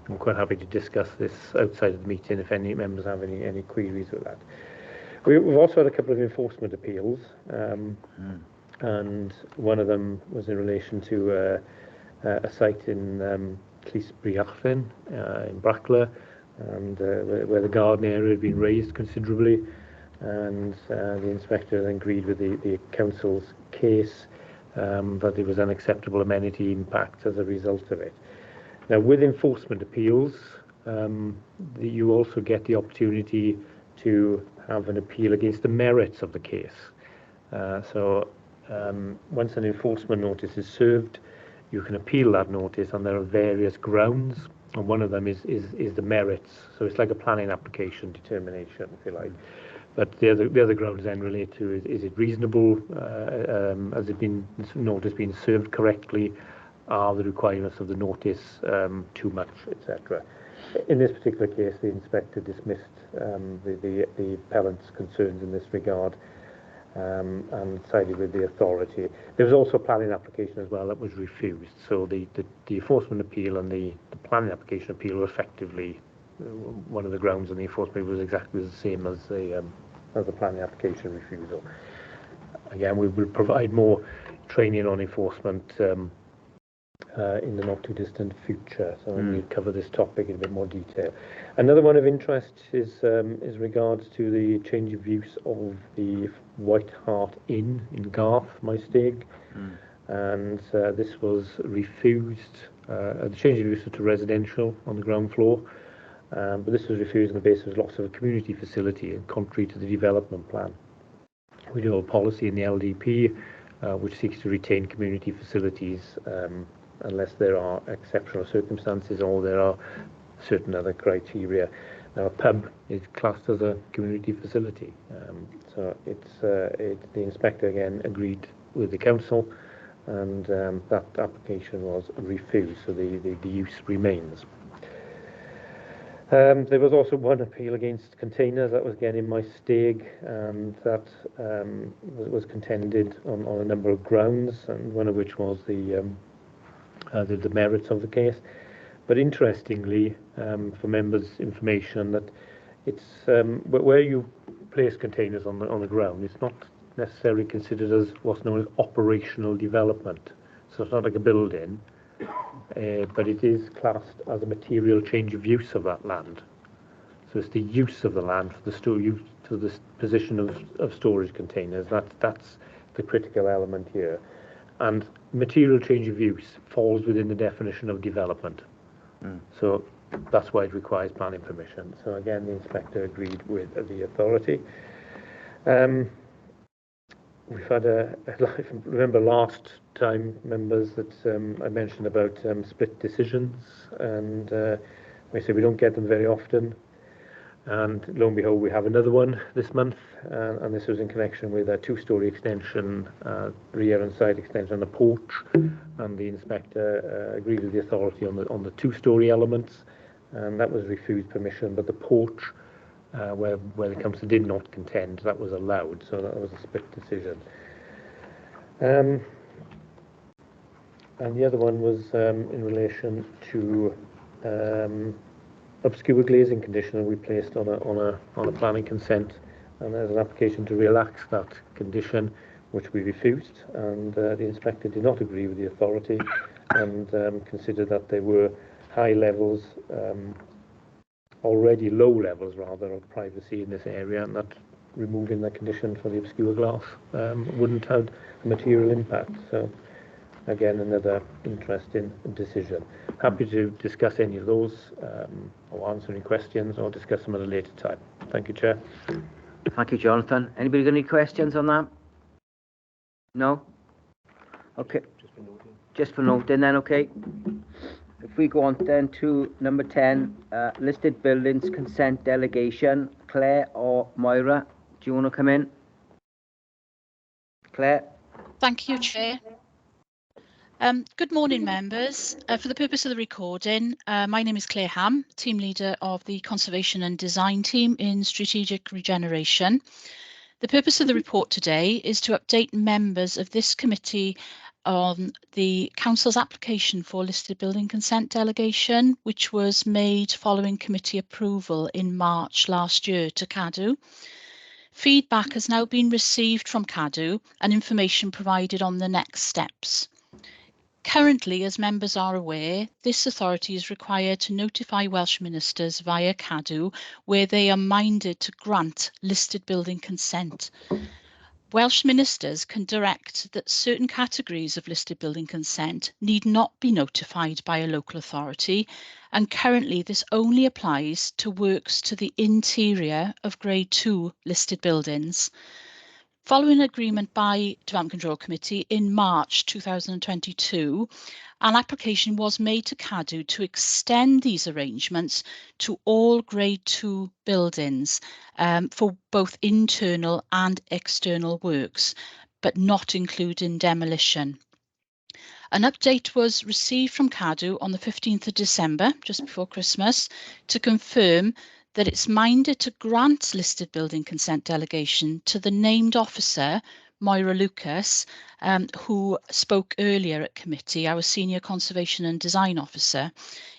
I'm quite happy to discuss this outside of the meeting if any members have any queries with that. We've also had a couple of enforcement appeals, and one of them was in relation to a site in Clysbriachfin in Brackler, and where the garden area had been raised considerably, and the inspector then agreed with the council's case that there was unacceptable amenity impact as a result of it. Now, with enforcement appeals, you also get the opportunity to have an appeal against the merits of the case. So once an enforcement notice is served, you can appeal that notice, and there are various grounds, and one of them is the merits. So it's like a planning application determination, if you like. But the other grounds then relate to is it reasonable? Has it been notice been served correctly? Are the requirements of the notice too much, etc. In this particular case, the inspector dismissed the appellant's concerns in this regard, and sided with the authority. There was also a planning application as well that was refused. So the enforcement appeal and the planning application appeal were effectively one of the grounds, and the enforcement was exactly the same as the planning application refusal. Again, we will provide more training on enforcement in the not too distant future, so we'll cover this topic in a bit more detail. Another one of interest is regards to the change of use of the White Hart Inn in Garth, Maesteg, and this was refused. The change of use to residential on the ground floor, but this was refused on the basis of loss of a community facility and contrary to the development plan. We do have a policy in the LDP which seeks to retain community facilities unless there are exceptional circumstances or there are certain other criteria. Now, a pub is classed as a community facility, so the inspector again agreed with the council, and that application was refused, so the use remains. There was also one appeal against containers that was again in Maesteg, and that was contended on a number of grounds, and one of which was the merits of the case. But interestingly, for members' information, that it's where you place containers on the ground, it's not necessarily considered as what's known as operational development. So it's not like a building, but it is classed as a material change of use of that land. So it's the use of the land for the the position of storage containers. That's the critical element here. And material change of use falls within the definition of development. So that's why it requires planning permission. So again, the inspector agreed with the authority. We've had remember last time, members, that I mentioned about split decisions, and I say we don't get them very often. And lo and behold, we have another one this month, and this was in connection with a two-storey extension, rear and side extension, and a porch. And the inspector agreed with the authority on the two-storey elements, and that was refused permission. But the porch, where the council did not contend, that was allowed. So that was a split decision. And the other one was in relation to obscure glazing condition we placed on a planning consent, and there's an application to relax that condition, which we refused, and the inspector did not agree with the authority and considered that there were high levels, already low levels rather, of privacy in this area, and that removing the condition for the obscure glass wouldn't have a material impact. So again, another interesting decision. Happy to discuss any of those, or answer any questions, or discuss them at a later time. Thank you, Chair. Thank you, Jonathan. Anybody got any questions on that? No? Okay. Just for noting then, okay. If we go on then to number 10, listed buildings consent delegation. Claire or Moira, do you want to come in? Claire? Thank you, Chair. Good morning, members. For the purpose of the recording, my name is Claire Ham, team leader of the Conservation and Design team in Strategic Regeneration. The purpose of the report today is to update members of this committee on the Council's application for listed building consent delegation, which was made following committee approval in March last year to CADW. Feedback has now been received from CADW and information provided on the next steps. Currently, as members are aware, this authority is required to notify Welsh ministers via CADW where they are minded to grant listed building consent. Welsh ministers can direct that certain categories of listed building consent need not be notified by a local authority, and currently this only applies to works to the interior of Grade 2 listed buildings. Following agreement by Development Control Committee in March 2022, an application was made to CADW to extend these arrangements to all Grade 2 buildings for both internal and external works, but not including demolition. An update was received from CADW on the 15th of December, just before Christmas, to confirm that it's minded to grant listed building consent delegation to the named officer, Moira Lucas, who spoke earlier at committee, our Senior Conservation and Design Officer,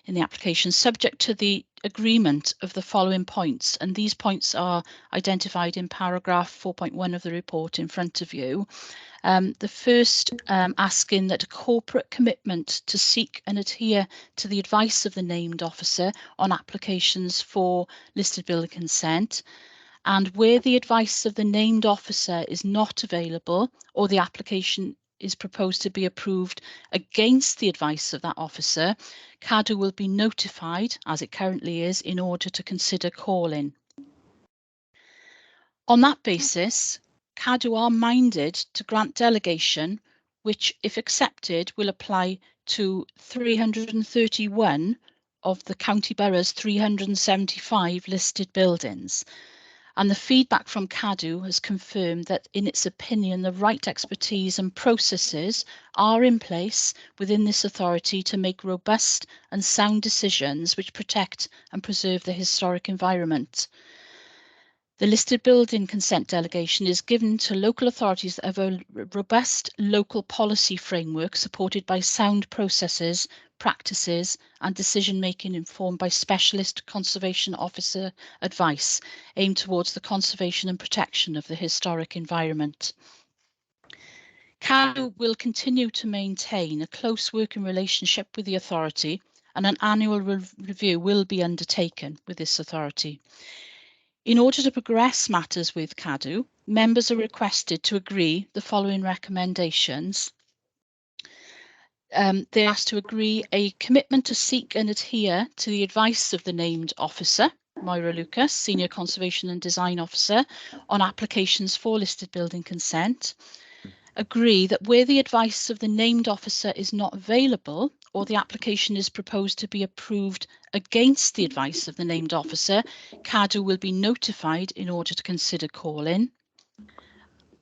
in the application, subject to the agreement of the following points. And these points are identified in paragraph 4.1 of the report in front of you. The first asking that a corporate commitment to seek and adhere to the advice of the named officer on applications for listed building consent, and where the advice of the named officer is not available or the application is proposed to be approved against the advice of that officer, CADW will be notified, as it currently is, in order to consider calling. On that basis, CADW are minded to grant delegation, which, if accepted, will apply to 331 of the County Borough's 375 listed buildings. And the feedback from CADW has confirmed that, in its opinion, the right expertise and processes are in place within this authority to make robust and sound decisions which protect and preserve the historic environment. The listed building consent delegation is given to local authorities that have a robust local policy framework supported by sound processes, practices and decision-making informed by specialist conservation officer advice aimed towards the conservation and protection of the historic environment. CADW will continue to maintain a close working relationship with the authority, and an annual review will be undertaken with this authority. In order to progress matters with CADU, members are requested to agree the following recommendations. They're asked to agree a commitment to seek and adhere to the advice of the named officer, Moira Lucas, Senior Conservation and Design Officer, on applications for listed building consent. Agree that where the advice of the named officer is not available or the application is proposed to be approved against the advice of the named officer, CADU will be notified in order to consider call-in.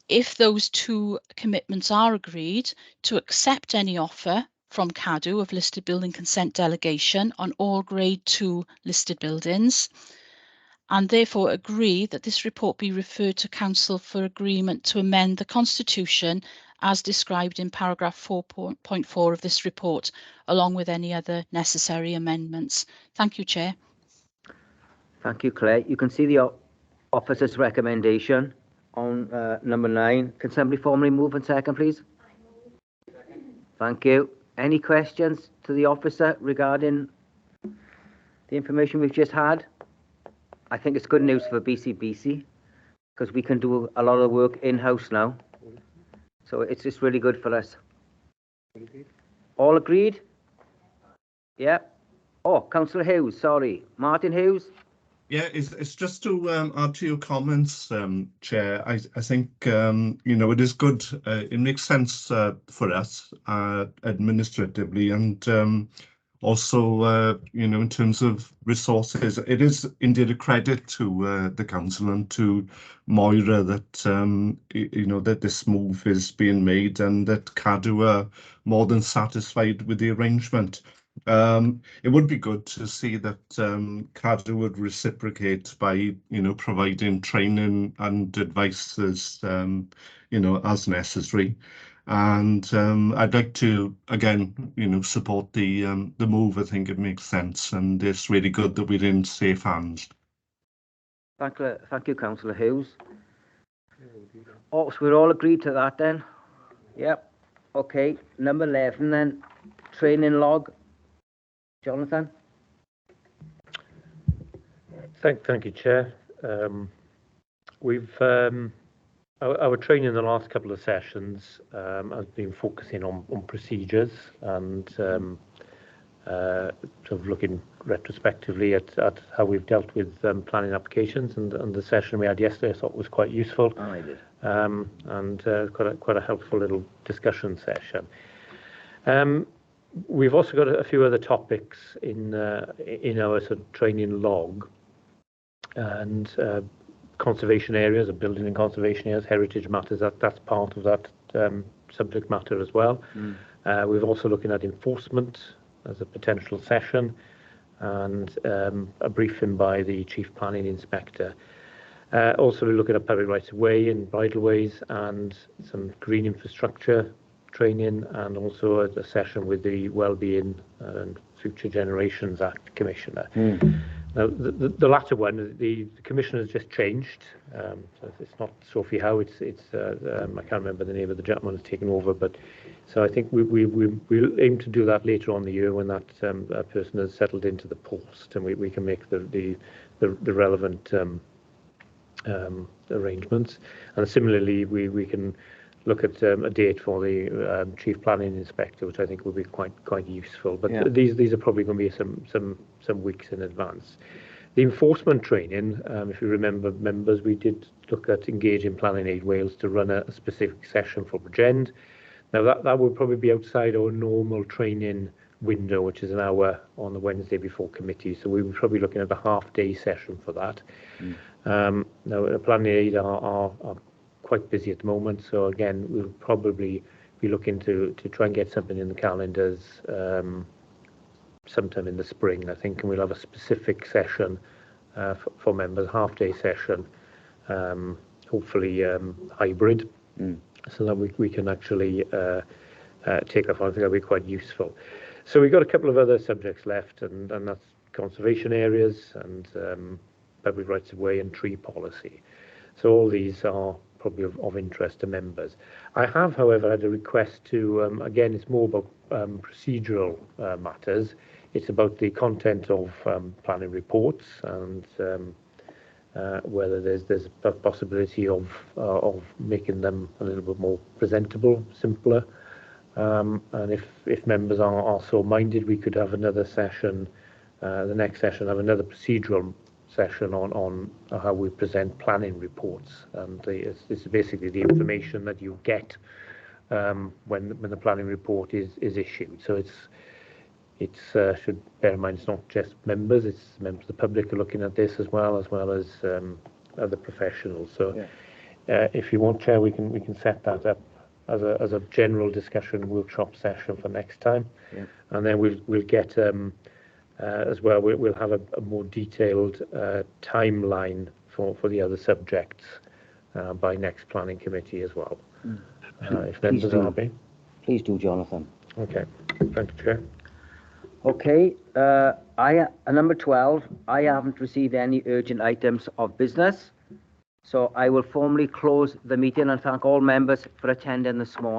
If those two commitments are agreed, to accept any offer from CADU of listed building consent delegation on all grade 2 listed buildings, and therefore agree that this report be referred to Council for agreement to amend the Constitution as described in paragraph 4.4 of this report, along with any other necessary amendments. Thank you, Chair. Thank you, Claire. You can see the officer's recommendation on number 9. Can somebody formally move and second, please? Thank you. Any questions to the officer regarding the information we've just had? I think it's good news for BCBC because we can do a lot of work in-house now. So it's just really good for us. All agreed? Yeah. Oh, Councillor Hughes, sorry. Martin Hughes? Yeah, it's just to add to your comments, Chair. I think, you know, it is good. It makes sense for us administratively and also, you know, in terms of resources. It is indeed a credit to the council and to Moira that, you know, that this move is being made and that CADU are more than satisfied with the arrangement. It would be good to see that CADU would reciprocate by, you know, providing training and advice as, you know, as necessary. And I'd like to, again, you know, support the move. I think it makes sense and it's really good that we're in safe hands. Thank you, Councillor Hughes. Oh, so we're all agreed to that then? Yep. Okay, number 11 then, training log. Jonathan? Thank you, Chair. We've our training in the last couple of sessions has been focusing on procedures and sort of looking retrospectively at how we've dealt with planning applications, and the session we had yesterday I thought was quite useful. Oh, I did. And quite a helpful little discussion session. We've also got a few other topics in our sort of training log, and conservation areas, or building and conservation areas, heritage matters. That's part of that subject matter as well. We're also looking at enforcement as a potential session, and a briefing by the Chief Planning Inspector. Also looking at public rights of way and bridleways and some green infrastructure training, and also a session with the Wellbeing and Future Generations Act Commissioner. Now, the latter one, the Commissioner has just changed. So it's not Sophie Howe, it's I can't remember the name of the gentleman who's taken over, but so I think we'll aim to do that later on in the year when that person has settled into the post, and we can make the relevant arrangements. And similarly, we can look at a date for the Chief Planning Inspector, which I think will be quite useful. But yeah, these are probably going to be some weeks in advance. The enforcement training, if you remember, members, we did look at engaging Planning Aid Wales to run a specific session for Bridgend. Now that would probably be outside our normal training window, which is an hour on the Wednesday before committee. So we were probably looking at a half-day session for that. Now, Planning Aid are quite busy at the moment, so again we'll probably be looking to try and get something in the calendars sometime in the spring, I think, and we'll have a specific session for members, half-day session, hopefully hybrid, so that we can actually take off. I think that'll be quite useful. So we've got a couple of other subjects left, and that's conservation areas and public rights of way and tree policy. So all these are probably of interest to members. I have, however, had a request to, again, it's more about procedural matters. It's about the content of planning reports and whether there's a possibility of making them a little bit more presentable, simpler. And if members are so minded, we could have another session, the next session, have another procedural session on how we present planning reports. And it's basically the information that you get when the planning report is issued. So it's should bear in mind it's not just members, it's members of the public are looking at this as well as other professionals. So if you want, Chair, we can set that up as a general discussion workshop session for next time. And then we'll get as well, we'll have a more detailed timeline for the other subjects by next planning committee as well. If members are happy. Please do, Jonathan. Okay, thank you, Chair. Okay, number 12, I haven't received any urgent items of business, so I will formally close the meeting and thank all members for attending this morning.